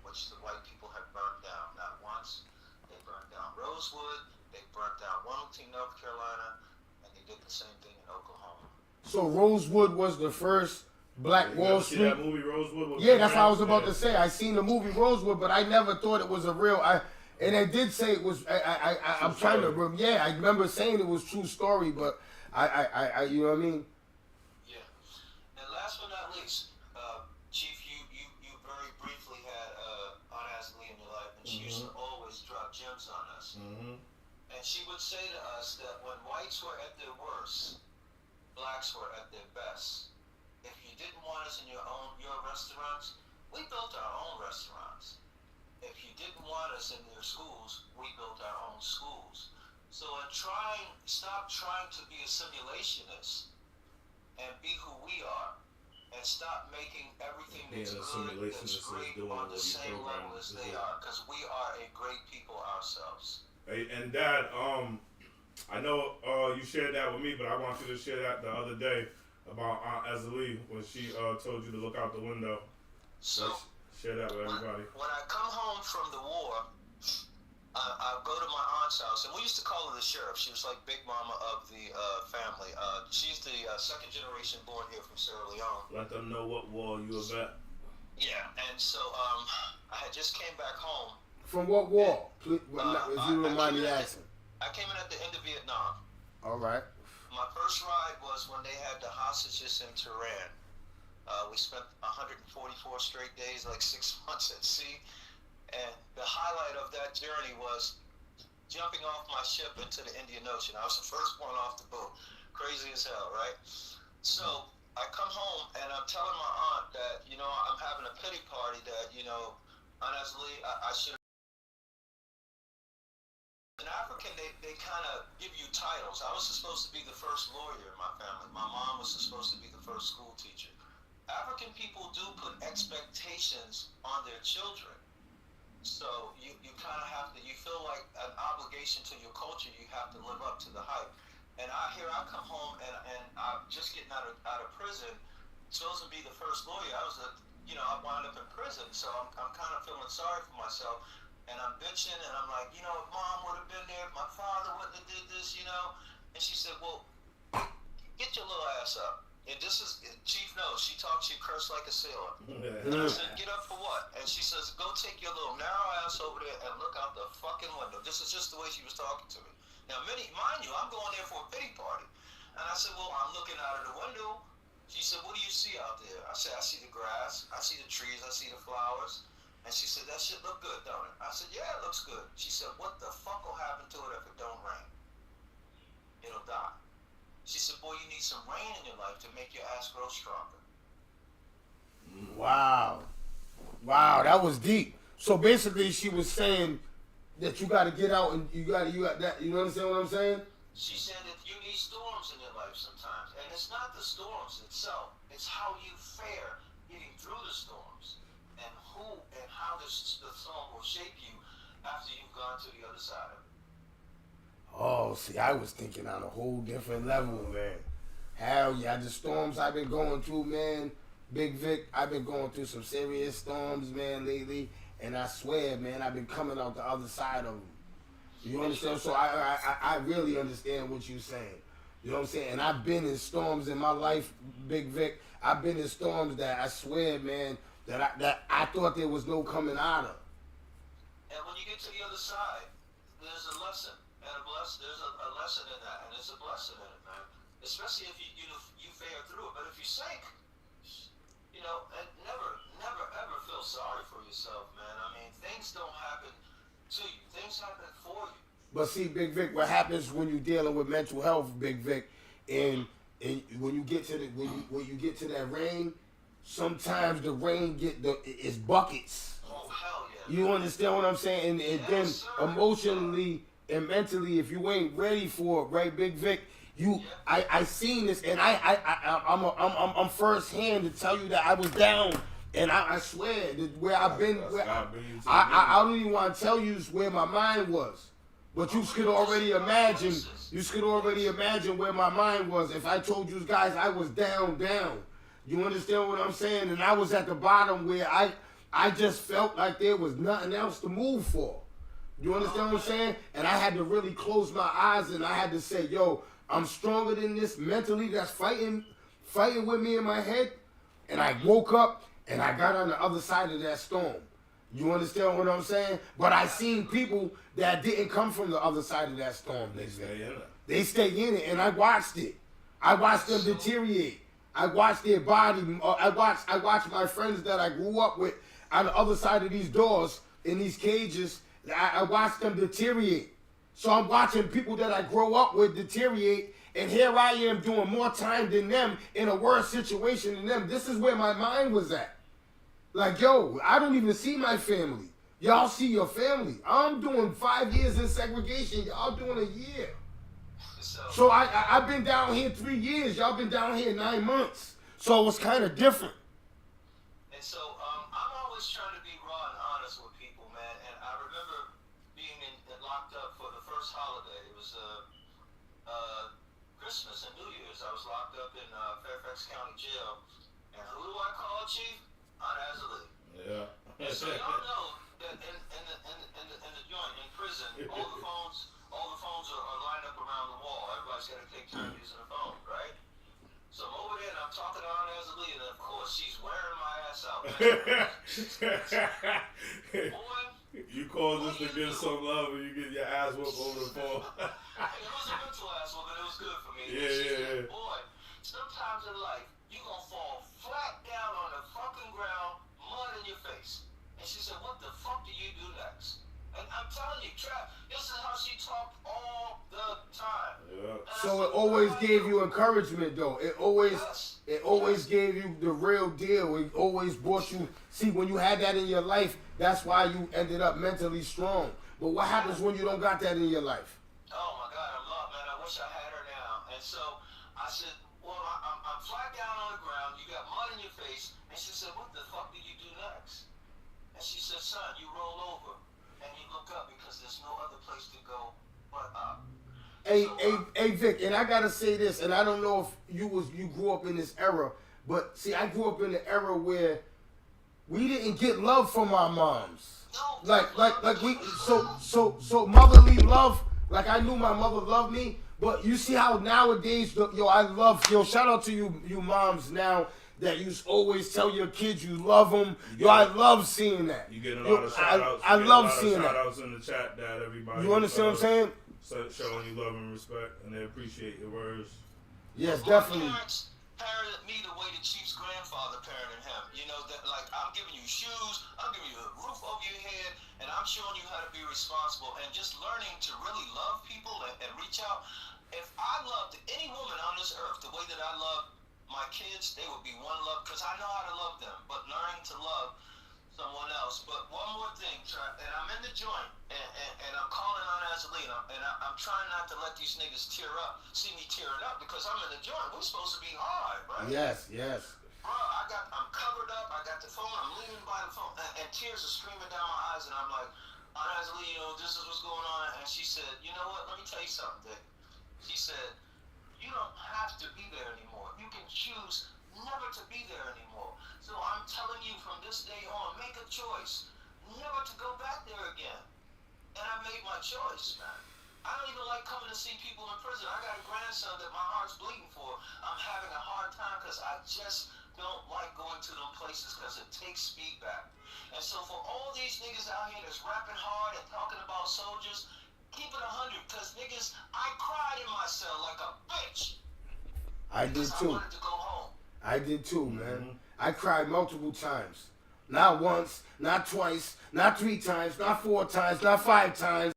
which the white people had burned down. Not once, they burned down Rosewood, they burnt down Wilmington, North Carolina, and they did the same thing in Oklahoma. So Rosewood was the first Black Wall See Street. that movie Rosewood? Yeah, that's what I was about to say. I seen the movie Rosewood, but I never thought it was a real. And I did say it was. I'm trying to. Yeah, I remember saying it was true story, but I you know what I mean? Yeah. And last but not least, Chief, you very briefly had Aunt Azalee in your life, and she used to always drop gems on us. And she would say to us that when whites were at their worst, blacks were at their best. If you didn't want us in your restaurants, we built our own restaurants. If you didn't want us in your schools, we built our own schools. So stop trying to be a simulationist and be who we are, and stop making everything that's good, that's great on the same level as they are, because we are a great people ourselves. Hey, and Dad, I know you shared that with me, but I want you to share that the other day about Aunt Azalee when she told you to look out the window. So share that with everybody. When I come home from the war, I go to my aunt's house, and we used to call her the sheriff. She was like Big Mama of the family. She's the second generation born here from Sierra Leone. Let them know what war you was at. Yeah, and so I had just came back home. From what war? Please, if you don't mind me asking. I came in at the end of Vietnam. All right. My first ride was when they had the hostages in Tehran. We spent 144 straight days, like 6 months at sea. And the highlight of that journey was jumping off my ship into the Indian Ocean. I was the first one off the boat. Crazy as hell, right? So I come home and I'm telling my aunt that, you know, I'm having a pity party that, you know, Aunt Azalee, I should. In African, they kind of give you titles. I was supposed to be the first lawyer in my family. My mom was supposed to be the first school teacher. African people do put expectations on their children. So you kind of have to, you feel like an obligation to your culture, you have to live up to the hype. And I come home and I'm just getting out of prison, supposed to be the first lawyer. I wound up in prison, so I'm kind of feeling sorry for myself. And I'm bitching, and I'm like, you know, if Mom would have been there, if my father wouldn't have did this, you know. And she said, well, get your little ass up. And this is, Chief knows, she talks, she curse like a sailor. And I said, get up for what? And she says, go take your little narrow ass over there and look out the fucking window. This is just the way she was talking to me. Now, mind you, I'm going there for a pity party. And I said, well, I'm looking out of the window. She said, what do you see out there? I said, I see the grass, I see the trees, I see the flowers. And she said, that shit look good, don't it? I said, yeah, it looks good. She said, what the fuck will happen to it if it don't rain? It'll die. She said, boy, you need some rain in your life to make your ass grow stronger. Wow. Wow, that was deep. So basically she was saying that you got to get out and you got that, you understand what I'm saying? She said that you need storms in your life sometimes. And it's not the storms itself. It's how you fare getting through the storms. And who and how the storm will shape you after you've gone to the other side of it. Oh, see, I was thinking on a whole different level, man. Hell yeah, the storms I've been going through, man. Big Vic, I've been going through some serious storms, man, lately. And I swear, man, I've been coming out the other side of them. You understand? So I really understand what you're saying. You know what I'm saying? And I've been in storms in my life, Big Vic. I've been in storms that I swear, man, that I thought there was no coming out of. And when you get to the other side, there's a lesson. And there's a lesson in that. And it's a blessing in it, man. Especially if you fare through it. But if you sink, you know, and never ever feel sorry for yourself, man. I mean, things don't happen to you. Things happen for you. But see, Big Vic, what happens when you're dealing with mental health, Big Vic, and when you get to when you get to that rain, sometimes the rain it's buckets. Oh hell yeah. You understand what I'm saying? And Yes, then sir. emotionally and mentally, if you ain't ready for it, right, Big Vic, I seen this, and I'm firsthand to tell you that I was down, and I swear that where I've been, I don't even want to tell you where my mind was, but you could already imagine. You could already imagine where my mind was if I told you guys I was down. You understand what I'm saying? And I was at the bottom where I just felt like there was nothing else to move for. You understand what I'm saying? And I had to really close my eyes, and I had to say, yo, I'm stronger than this mentally. That's fighting with me in my head. And I woke up and I got on the other side of that storm. You understand what I'm saying? But I seen people that didn't come from the other side of that storm. They stay in it, and I watched it. I watched them deteriorate. I watched their body. I watched my friends that I grew up with on the other side of these doors in these cages. I watched them deteriorate. So I'm watching people that I grow up with deteriorate, and here I am doing more time than them in a worse situation than them. This is where my mind was at. Like, yo, I don't even see my family. Y'all see your family. I'm doing 5 years in segregation. Y'all doing a year. So I've been down here 3 years. Y'all been down here 9 months. So it was kind of different. And so I'm always trying to be raw and honest with people, man. And I remember being locked up for the first holiday. It was Christmas and New Year's. I was locked up in Fairfax County Jail. And who do I call, Chief? Aunt Azalea. Yeah. And so y'all know that in the joint, in prison, all the phones are lined up around the wall. Everybody's got to take turns using the phone, right? So I'm over there and I'm talking to Aunt Azalea, and of course she's wearing my ass out. Boy, you call just to get some love, and you get your ass whooped over the phone. it was a mental ass whooping. It was good for me. Yeah. Boy, sometimes in life you gonna fall flat down on the fucking ground, mud in your face. And she said, "What the fuck do you do next?" And I'm telling you, Trap, this is how she talked all the time. Yeah. So it always gave you encouragement, though. It always gave you the real deal. It always brought you. See, when you had that in your life, that's why you ended up mentally strong. But what happens when you don't got that in your life? Oh my God, I'm loved, man. I wish I had her now. And so I said, well, I'm flat down on the ground. You got mud in your face. And she said, "What the fuck do you do next?" And she said, "Son, you roll over and you look up because there's no other place to go but up." Hey, Vic, and I gotta say this, and I don't know if you grew up in this era, but see, I grew up in the era where we didn't get love from our moms. No, Like we so motherly love. Like I knew my mother loved me, but you see how nowadays, shout out to you moms now that you always tell your kids you love them. I love seeing that. You get a lot of shout outs. I love seeing that. Shout outs in the chat that everybody. You understand what I'm saying? Showing you love and respect, and they appreciate your words. Yes, definitely. My parents parented me the way the Chief's grandfather parented him. You know, that like I'm giving you shoes, I'm giving you a roof over your head, and I'm showing you how to be responsible and just learning to really love people and reach out. If I loved any woman on this earth the way that I love my kids, they would be one love because I know how to love them. But learning to love someone else. But one more thing, and I'm in the joint, and I'm calling on Azalea, and I'm trying not to let these niggas see me tearing up because I'm in the joint. We're supposed to be hard, right? Yes. Bro, I'm covered up. I got the phone. I'm leaning by the phone, and tears are streaming down my eyes, and I'm like, Aunt Azalea, this is what's going on. And she said, "You know what? Let me tell you something, Dick." She said, You don't have to be there anymore. You can choose never to be there anymore. So I'm telling you from this day on, make a choice never to go back there again. And I made my choice, man. I don't even like coming to see people in prison. I got a grandson that my heart's bleeding for. I'm having a hard time because I just don't like going to them places because it takes me back. And so for all these niggas out here that's rapping hard and talking about soldiers, keep it 100 because niggas, I cried in my cell like a bitch. I did Because too. I wanted to go home. I did too, man. I cried multiple times. Not once, not twice, not 3 times, not 4 times, not 5 times.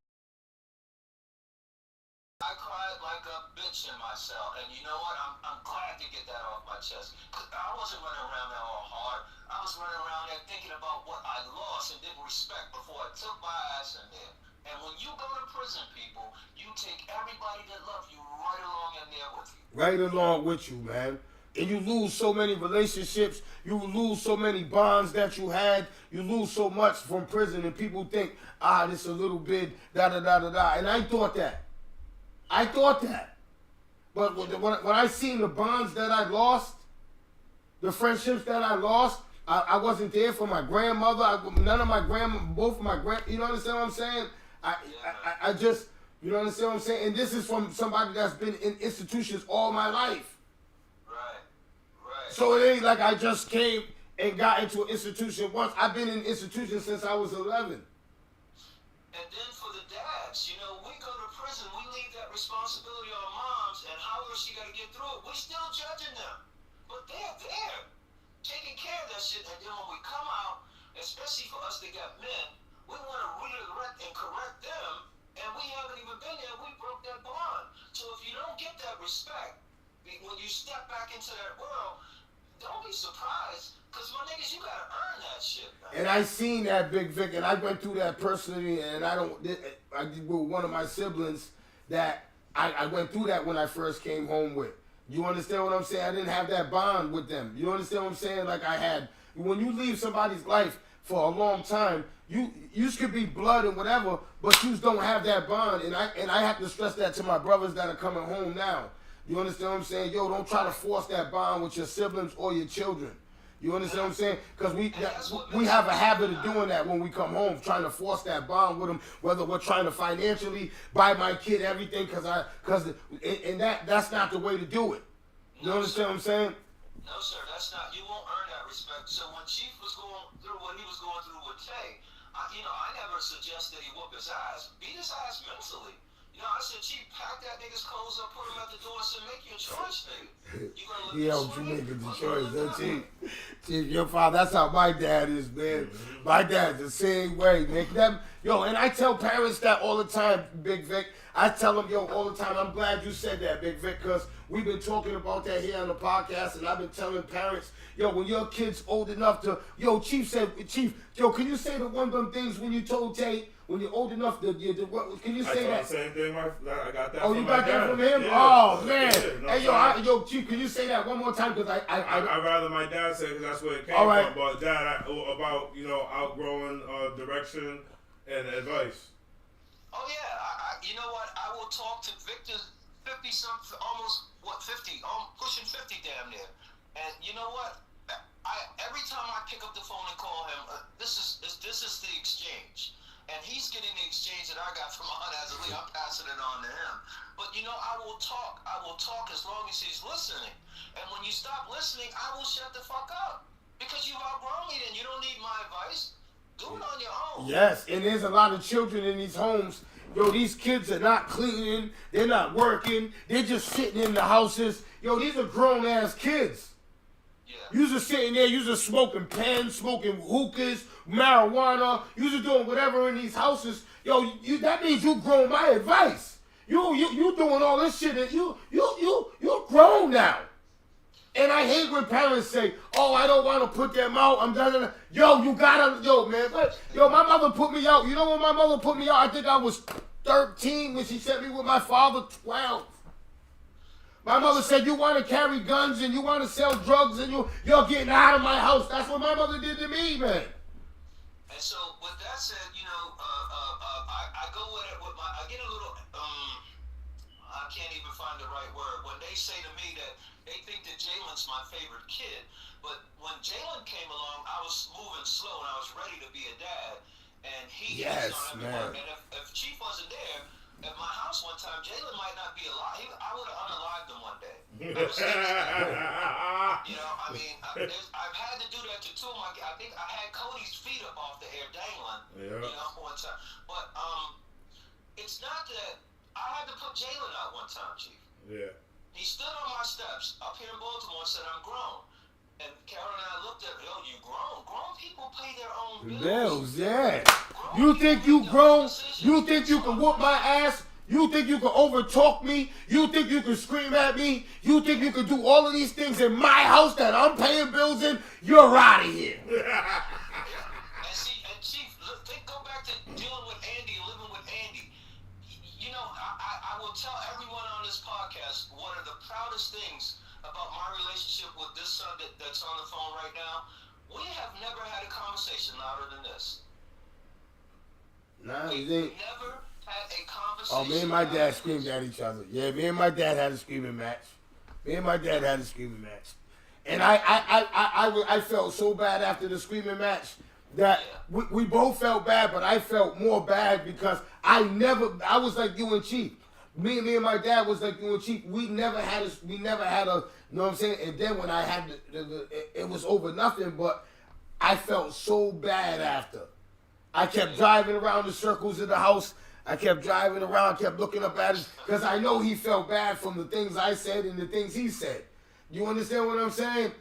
I cried like a bitch in my cell, and you know what? I'm glad to get that off my chest. 'Cause I wasn't running around there all hard. I was running around there thinking about what I lost and didn't respect before I took my ass in there. And when you go to prison, people, you take everybody that loves you right along in there with you. Right along with you, man. And you lose so many relationships. You lose so many bonds that you had. You lose so much from prison, and people think, this a little bit, da-da-da-da-da. And I thought that. But when I seen the bonds that I lost, the friendships that I lost, I wasn't there for my grandmother. None of my both of my you know understand what I'm saying? I just, you know understand what I'm saying? And this is from somebody that's been in institutions all my life. Right. So it ain't like I just came and got into an institution once. I've been in institutions since I was 11. And then for the dads, you know, we go to prison, we leave that responsibility on moms, and however she got to get through it, we're still judging them. But they're there, taking care of that shit. And then when we come out, especially for us that got men, we want to redirect and correct them, and we haven't even been there. We broke that bond. So if you don't get that respect, when you step back into that world, don't be surprised, because my niggas, you gotta earn that shit, man. And I seen that, Big Vic, and I went through that personally, and I did with one of my siblings that I went through that when I first came home with. You understand what I'm saying? I didn't have that bond with them. You understand what I'm saying? Like I had, when you leave somebody's life for a long time, you could be blood and whatever, but you don't have that bond. And I have to stress that to my brothers that are coming home now. You understand what I'm saying? Yo, don't try to force that bond with your siblings or your children. You understand what I'm saying? Because we have a habit of doing that when we come home, trying to force that bond with them, whether we're trying to financially buy my kid everything, and that's not the way to do it. You understand what I'm saying? No, sir, that's not. You won't earn that respect. So when Chief was going through what he was going through with Tay, I never suggested he whoop his ass. Beat his ass mentally. You know, I said, Chief, pack that nigga's clothes up, put him at the door, and said, make your choice, nigga. You gonna He live helped you this way? make the Or you choice, gonna live that's that way? it. Chief, your father, that's how my dad is, man. My dad's the same way, man. And I tell parents that all the time, Big Vic. I tell them, all the time, I'm glad you said that, Big Vic, because we've been talking about that here on the podcast, and I've been telling parents, when your kid's old enough to, Chief, can you say the one of them things when you told Tay, when you're old enough to can you say that? The same thing, I got that Oh, from you my got that dad. from him? Yeah. Oh, man. Yeah, Hey, Chief, can you say that one more time? Because I'd rather my dad say, because that's where it came All right. from. But Dad, about outgrowing direction and advice. Oh, yeah. You know what? I will talk to Victor 50-something, almost, 50? Pushing 50 damn near. And you know what? Every time I pick up the phone and call him, this is the exchange. And he's getting the exchange that I got from Aunt Azalee. I'm passing it on to him. But I will talk. I will talk as long as he's listening. And when you stop listening, I will shut the fuck up. Because you've outgrown me then. You don't need my advice. Do it on your own. Yes, and there's a lot of children in these homes. These kids are not cleaning. They're not working. They're just sitting in the houses. These are grown-ass kids. Yeah. You just sitting there, you just smoking pens, smoking hookahs, marijuana, you just doing whatever in these houses. That means you grown my advice. You doing all this shit, and you're grown now. And I hate when parents say, I don't want to put them out. I'm done. You gotta, man. My mother put me out. You know when my mother put me out? I think I was 13 when she sent me with my father, 12. My mother said, you want to carry guns and you want to sell drugs and you're getting out of my house. That's what my mother did to me, man. And so, with that said, I go with it with I get a little, I I can't even find the right word. When they say to me that they think that Jalen's my favorite kid, but when Jalen came along, I was moving slow and I was ready to be a dad. And he Yes, on man. everyone. And if Chief wasn't there at my house one time, Jalen might not be alive. I would have unalived him one day. You know, I mean, I've had to do that to two of my. I think I had Cody's feet up off the air dangling. Yeah. You know, one time. But it's not that I had to put Jalen out one time, Chief. Yeah. He stood on my steps up here in Baltimore and said, "I'm grown." And Carol and I looked at, yo, you grown? Grown people pay their own bills. Bills, yeah. Grown You people think you make their grown? own decisions. You think you can whoop my ass? You think you can overtalk me? You think you can scream at me? You think you can do all of these things in my house that I'm paying bills in? You're out of here. And see, and Chief, go back to dealing with Andy, living with Andy. You know, I will tell everyone on this podcast one of the proudest things about my relationship with this son that's on the phone right now. We have never had a conversation louder than this. Nah, We you think? never had a conversation. Oh, me and my dad screamed at each other. Yeah, me and my dad had a screaming match. And I felt so bad after the screaming match that we both felt bad, but I felt more bad because I was like you and Chief. Me and my dad was like you and Chief. We never had a, you know what I'm saying? And then when I had it was over nothing, but I felt so bad after. I kept driving around the circles of the house. I kept driving around, kept looking up at it, because I know he felt bad from the things I said and the things he said. You understand what I'm saying?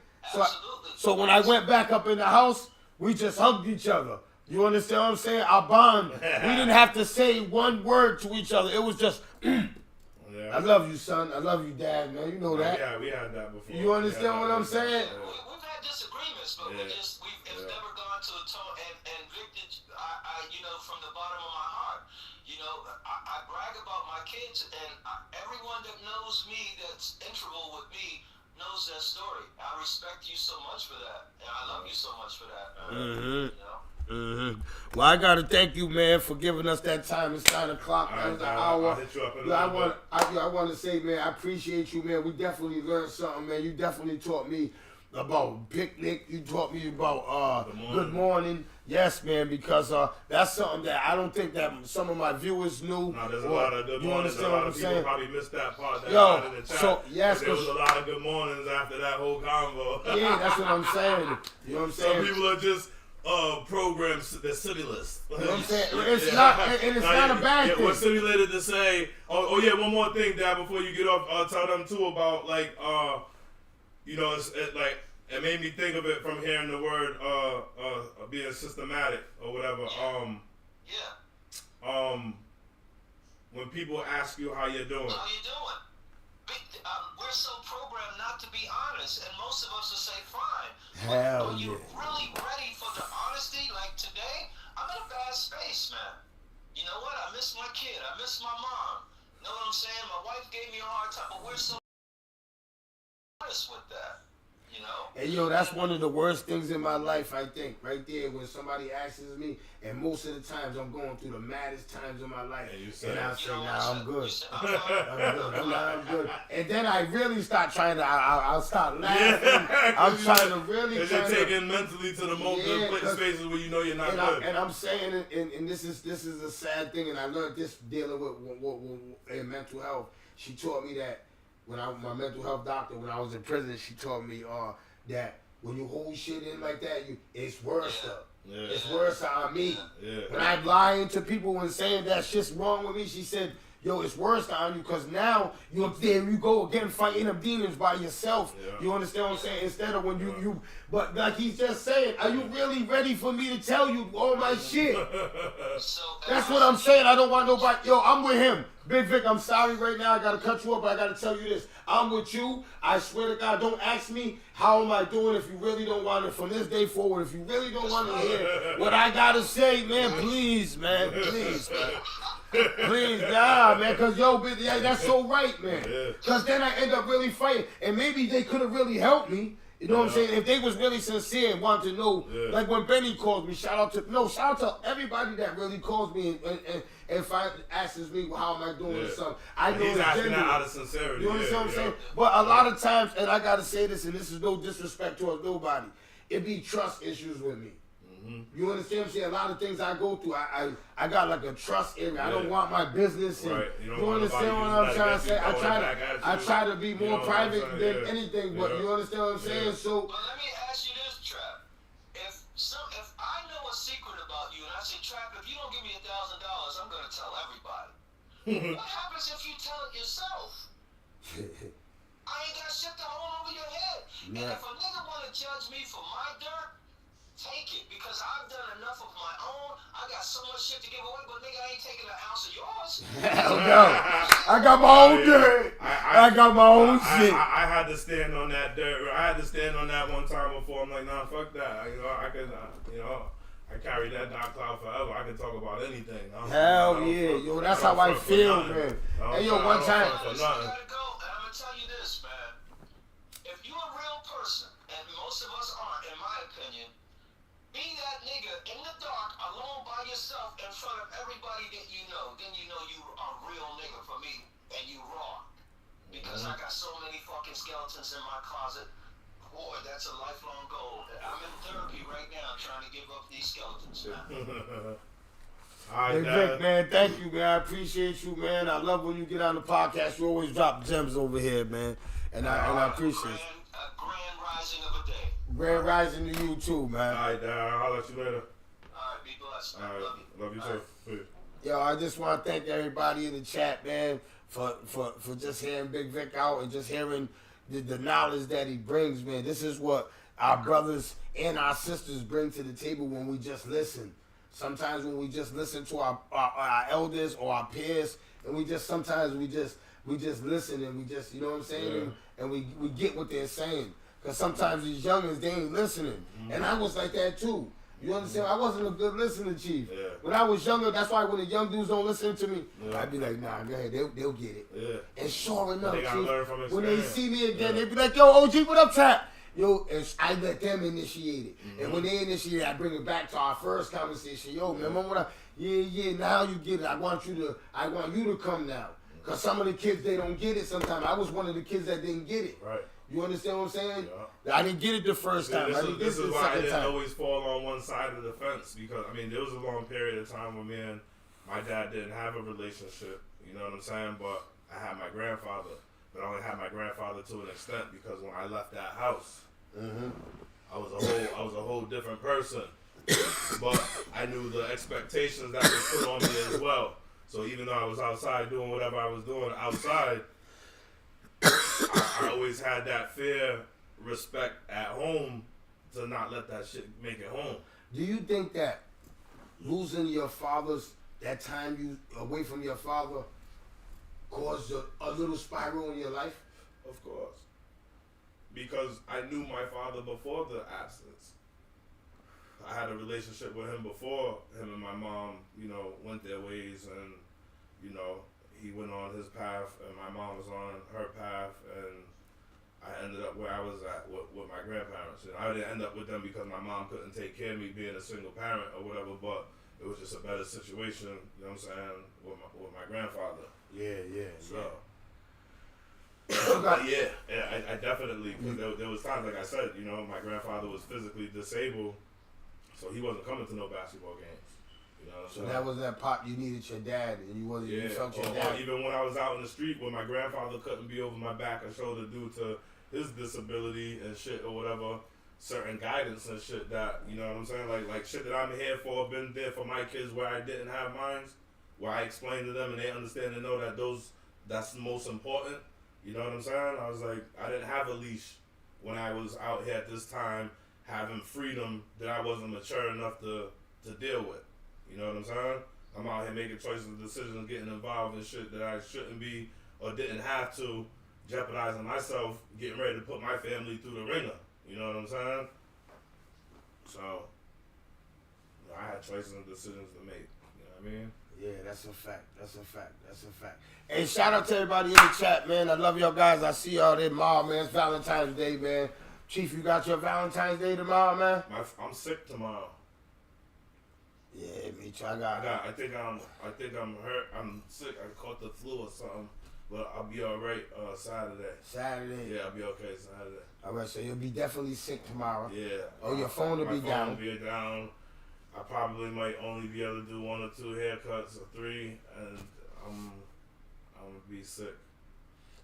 So when I went back up in the house, we just hugged each other. You understand what I'm saying? Our bond. We didn't have to say one word to each other. It was just, I love you, son. I love you, Dad, man. You know that. Yeah, we had that before. You understand what I'm saying? We've had disagreements, but it's never gone to a tone. And Victor, I you know, from the bottom of my heart, you know, I brag about my kids, and everyone that knows me, that's integral with me, knows that story. I respect you so much for that, and I love you so much for that. You know? Well, I gotta thank you, man, for giving us that time. It's 9 o'clock. That was an hour. I'll hit you up in a I little want to say, man, I appreciate you, man. We definitely learned something, man. You definitely taught me about picnic. You taught me about good morning. Yes, man, because that's something that I don't think that some of my viewers knew. No, there's a lot of good mornings. You understand what I'm saying? People probably missed that part. That Yo, part in the chat. so yes, there was a lot of good mornings after that whole convo. Yeah, that's what I'm saying. You know what I'm saying? Some people are just programs, they're simulous. You know what I'm saying? It's not, and it's not a bad thing. We're simulated to say. Oh yeah, one more thing, Dad, before you get off, tell them too about like you know, like. It made me think of it from hearing the word being systematic or whatever. When people ask you how you're doing. How you doing? We're so programmed not to be honest, and most of us will say fine. Hell Are yeah. you really ready for the honesty? Like today, I'm in a bad space, man. You know what? I miss my kid. I miss my mom. You know what I'm saying? My wife gave me a hard time, but we're so honest with that. You know? And yo, that's one of the worst things in my life, I think, right there, when somebody asks me, and most of the times I'm going through the maddest times of my life, and I say, nah, I'm good. I'm good. And then I really start trying to, I'll start laughing. I'm trying to really Because you're taking mentally to the spaces where you know you're not good. And I'm saying, and this is a sad thing, and I learned this dealing with mental health. She taught me that. My mental health doctor, when I was in prison, she told me that when you hold shit in like that, it's worse up. Yeah. It's worse on me. Yeah. When I'm lying to people and saying that shit's wrong with me, she said, yo, it's worse on you because now there you go again fighting them demons by yourself. Yeah. You understand what I'm saying? Instead of when you but like he's just saying, are you really ready for me to tell you all my shit? That's what I'm saying. I don't want nobody. Yo, I'm with him. Big Vic, I'm sorry right now. I got to cut you up, but I got to tell you this. I'm with you. I swear to God, don't ask me how am I doing if you really don't want it from this day forward. If you really don't want to hear what I got to say, man, please, man. Please, nah, man, because, yo, that's so right, man. Because then I end up really fighting. And maybe they could have really helped me. You know what I'm saying? If they was really sincere and wanted to know, like when Benny calls me, shout out to everybody that really calls me and asks me how am I doing or something. I know he's it's asking genuine. that out of sincerity. You understand what I'm saying? But a lot of times, and I gotta say this, and this is no disrespect towards nobody, it be trust issues with me. You understand what I'm saying? A lot of things I go through, I got like a trust area. I don't want my business. And, you understand what I'm trying to say? I try to be more private than anything, but you understand what I'm saying? So. But let me ask you this, Trap. If I know a secret about you, and I say, Trap, if you don't give me $1,000, I'm gonna tell everybody. What happens if you tell it yourself? I ain't got shit to hold over your head. And if a nigga wanna judge me for my dirt, take it, because I've done enough of my own. I got so much shit to give away, but nigga, I ain't taking an ounce of yours. Hell no. I got my own dirt. I got my own shit. I had to stand on that dirt. I had to stand on that one time before. I'm like, nah, fuck that. I carry that dark cloud forever. I can talk about anything. Hell yeah, yo, that's how I feel, man. Hey, yo, one time. I gotta go, and I'm gonna tell you this, man. If you're a real person, and most of us aren't, in my opinion, be that nigga in the dark, alone by yourself, in front of everybody that you know. Then you know you are a real nigga for me, and you raw. Because I got so many fucking skeletons in my closet. Boy, that's a lifelong goal. I'm in therapy right now trying to give up these skeletons, man. Hey Vic, man, thank you, man. I appreciate you, man. I love when you get on the podcast. You always drop gems over here, man. And I appreciate it. A grand rising of a day. Grand rising to you too, man. All right, I'll let you later. All right, be blessed. All right, love you too. Peace. Yo, I just want to thank everybody in the chat, man, for just hearing Big Vic out and just hearing the knowledge that he brings, man. This is what our brothers and our sisters bring to the table when we just listen. Sometimes when we just listen to our elders or our peers, and we just listen and we just, you know what I'm saying, and we get what they're saying. Because sometimes these youngins, they ain't listening. And I was like that too. You understand? I wasn't a good listener, Chief. Yeah. When I was younger, that's why when the young dudes don't listen to me, I'd be like, nah, go ahead, they'll get it. Yeah. And sure enough, they gotta learn from Chief, when they experience. see me again, they be like, yo, OG, what up, Tap? Yo, and I let them initiate it. And when they initiate it, I bring it back to our first conversation. Yo, man, remember when now you get it. I want you to come now. Because some of the kids, they don't get it sometimes. I was one of the kids that didn't get it. Right. You understand what I'm saying? Yeah. I didn't get it the first time. This is why I didn't always fall on one side of the fence, because I mean there was a long period of time when me and my dad didn't have a relationship. You know what I'm saying? But I had my grandfather, but I only had my grandfather to an extent, because when I left that house, I was a whole different person. But I knew the expectations that were put on me as well. So even though I was outside doing whatever I was doing outside, I always had that fear, respect at home to not let that shit make it home. Do you think that losing your father's, that time you away from your father, caused a little spiral in your life? Of course. Because I knew my father before the absence. I had a relationship with him before him and my mom, went their ways, and, he went on his path and my mom was on her path, and I ended up where I was at with my grandparents. And I didn't end up with them because my mom couldn't take care of me being a single parent or whatever, but it was just a better situation, you know what I'm saying, with my grandfather. Yeah. So, I definitely, because there was times, like I said, my grandfather was physically disabled, so he wasn't coming to no basketball games. So that was that pop, you needed your dad, and you felt your dad. Or even when I was out in the street where my grandfather couldn't be over my back or shoulder due to his disability and shit or whatever, certain guidance and shit that, you know what I'm saying, like shit that I'm here for, been there for my kids where I didn't have mine, where I explained to them and they understand and know that that's the most important, you know what I'm saying? I was like, I didn't have a leash when I was out here at this time, having freedom that I wasn't mature enough to deal with. You know what I'm saying? I'm out here making choices and decisions, getting involved in shit that I shouldn't be or didn't have to, jeopardizing myself, getting ready to put my family through the ringer. You know what I'm saying? So, I had choices and decisions to make. You know what I mean? Yeah, that's a fact. Hey, shout out to everybody in the chat, man. I love y'all guys. I see y'all there tomorrow, man. It's Valentine's Day, man. Chief, you got your Valentine's Day tomorrow, man? I'm sick tomorrow. Yeah, me too. I think I'm hurt. I'm sick. I caught the flu or something. But I'll be all right Saturday. Saturday. Yeah, I'll be okay Saturday. All right, so you'll be definitely sick tomorrow. Yeah. Oh, your phone will be down. My phone will be down. I probably might only be able to do 1 or 2 haircuts or 3, and I'm gonna be sick.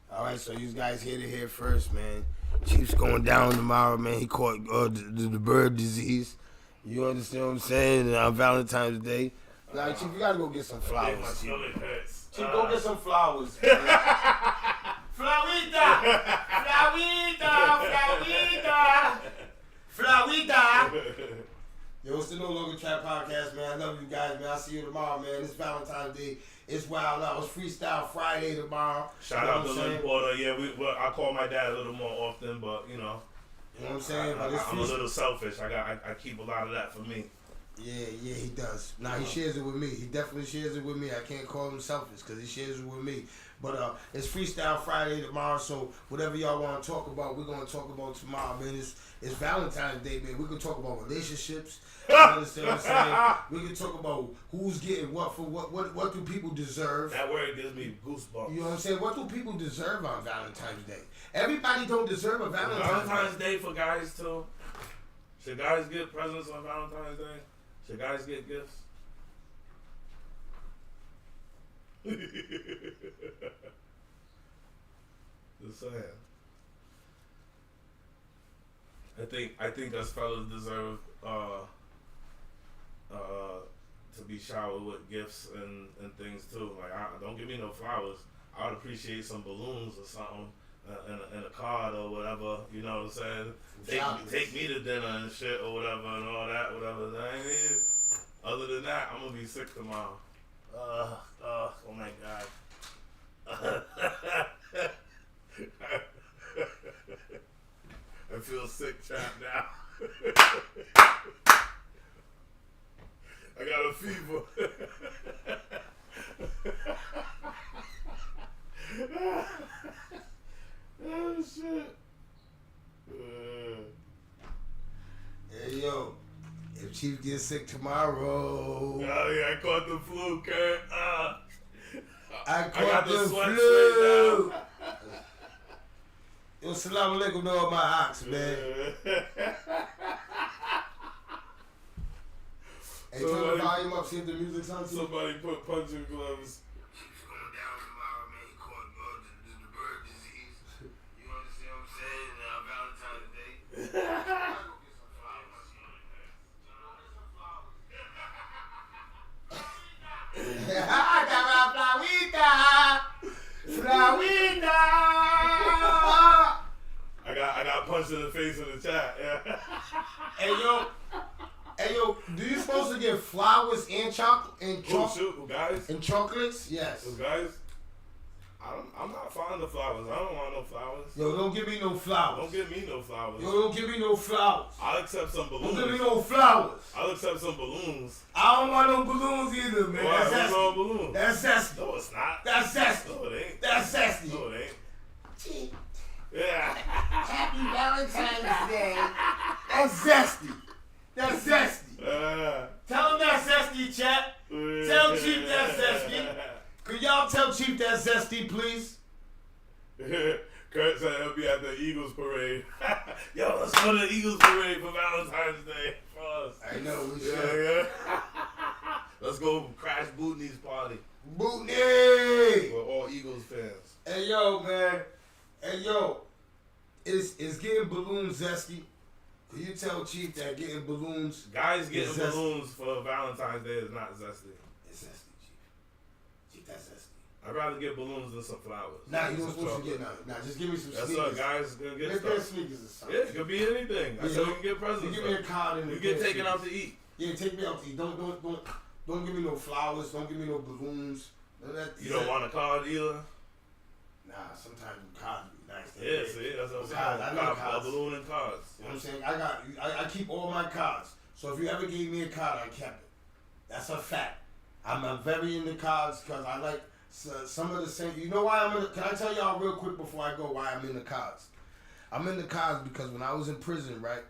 All right, so you guys hear it here first, man. Chief's going down tomorrow, man. He caught the bird disease. You understand what I'm saying? On Valentine's Day. Now, Chief, you gotta go get some flowers. My stomach hurts. Chief, go get some flowers. Flowita! Yo, it's the No Longer Trap Podcast, man. I love you guys, man. I'll see you tomorrow, man. It's Valentine's Day. It's Wild Out. It's Freestyle Friday tomorrow. Shout out to Lynn Porter. Yeah, I call my dad a little more often, but you know. You know what I'm saying? I'm a little selfish. I keep a lot of that for me. Yeah, he does. Now, he shares it with me. He definitely shares it with me. I can't call him selfish because he shares it with me. But it's Freestyle Friday tomorrow, so whatever y'all want to talk about, we're going to talk about tomorrow, man. It's Valentine's Day, man. We can talk about relationships. You understand what I'm saying? We can talk about who's getting what for what do people deserve. That word gives me goosebumps. You know what I'm saying? What do people deserve on Valentine's Day? Everybody don't deserve a Valentine's Day for guys, too. Should guys get presents on Valentine's Day? Should guys get gifts? Just saying. I think us fellas deserve to be showered with gifts and things too. Like, don't give me no flowers. I would appreciate some balloons or something, and a card or whatever. You know what I'm saying? Take me to dinner and shit or whatever and all that, whatever. I mean, other than that, I'm gonna be sick tomorrow. Oh my God. I feel sick, chap, now. I got a fever. Oh, shit. Hey, yo. If Chief gets sick tomorrow. Oh, yeah, I caught the flu, Kurt. I got the sweat flu. straight now. Yo, salam alaikum to all my ox, man. Hey, turn the volume up, see if the music's on. Somebody put punching gloves. Chief's going down tomorrow, man. He caught the bird disease. You understand what I'm saying? Valentine's Day. I got punched in the face in the chat. Yeah. Hey yo, do you supposed to get flowers and chocolate Guys? and chocolates? Yes. Those guys? I'm not fond of flowers. I don't want no flowers. Yo, don't give me no flowers. Don't give me no flowers. Yo, don't give me no flowers. I'll accept some balloons. Don't give me no flowers. I'll accept some balloons. I don't want no balloons either, man. Why? That's What's wrong zesty. with balloons? That's zesty. No, it's not. That's zesty. No, it ain't. That's zesty. No, it ain't. Yeah. Happy Valentine's Day. That's zesty. That's zesty. Tell him that's zesty, chat. Tell Chief that's zesty. Could y'all tell Chief that's zesty, please? Kurt said he'll be at the Eagles parade. Yo, let's go to the Eagles parade for Valentine's Day for us. I know, we should. Yeah. Let's go crash Bootney's party. Bootney! We're all Eagles fans. Hey, yo, man. Hey, yo. Is getting balloons zesty? Can you tell Chief that getting balloons... Guys getting zesty? balloons for Valentine's Day is not zesty. It's zesty, Chief. Chief, that's zesty. I'd rather get balloons than some flowers. Nah, you don't supposed to get none. Nah, just give me some That's sneakers. what guys gonna get Get stuff. sneakers or something. Yeah, it could be anything. I said we can get presents. You give me a card and we get taken out to eat. Yeah, take me out to eat. Don't give me no flowers. Don't give me no balloons. None of that. You don't want a card either? Nah, sometimes cards be nice. Yeah, see, that's what I'm saying. Cards, I know cards. A balloon and cards. You know what I'm saying? I keep all my cards. So if you ever gave me a card, I kept it. That's a fact. I'm very into cards because I like some of the same. You know why I'm in? Can I tell y'all real quick before I go why I'm into cards? I'm in the cards because when I was in prison, right,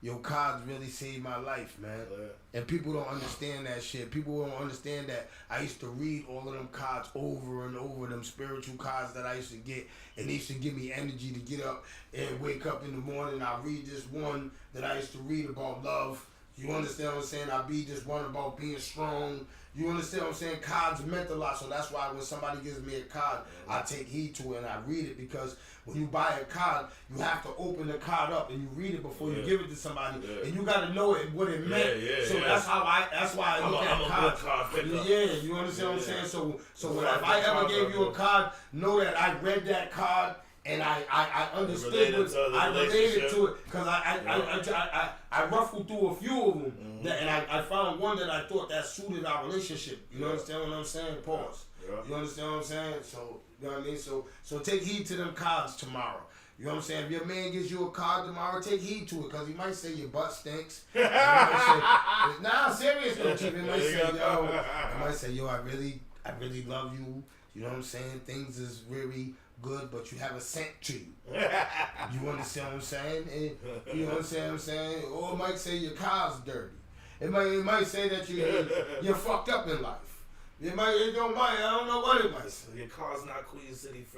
yo, cards really saved my life, man. And people don't understand that shit. People don't understand that I used to read all of them cards over and over, them spiritual cards that I used to get, and they used to give me energy to get up and wake up in the morning. I read this one that I used to read about love. You understand what I'm saying? I read this one about being strong. You understand what I'm saying? Cards meant a lot, so that's why when somebody gives me a card, I take heed to it and I read it, because when you buy a card, you have to open the card up and you read it before you give it to somebody, and you got to know it what it meant. So that's why I look at cards. You understand what I'm saying? So if I ever gave you a card, know that I read that card. And I understood I related to it, because I ruffled through a few of them, and I found one that I thought that suited our relationship. You understand what I'm saying? Pause. You understand what I'm saying? So you know what I mean. So take heed to them cards tomorrow. You know what I'm saying? If your man gives you a card tomorrow, take heed to it, because he might say your butt stinks. He might say, nah, serious though, Chief. He might say, yo, I really love you. You know what I'm saying? Things is very good, but you have a scent to you. You understand what I'm saying? And you understand what I'm saying? Or it might say your car's dirty. It might say that you're fucked up in life. I don't know what it might say. Your car's not Queen City.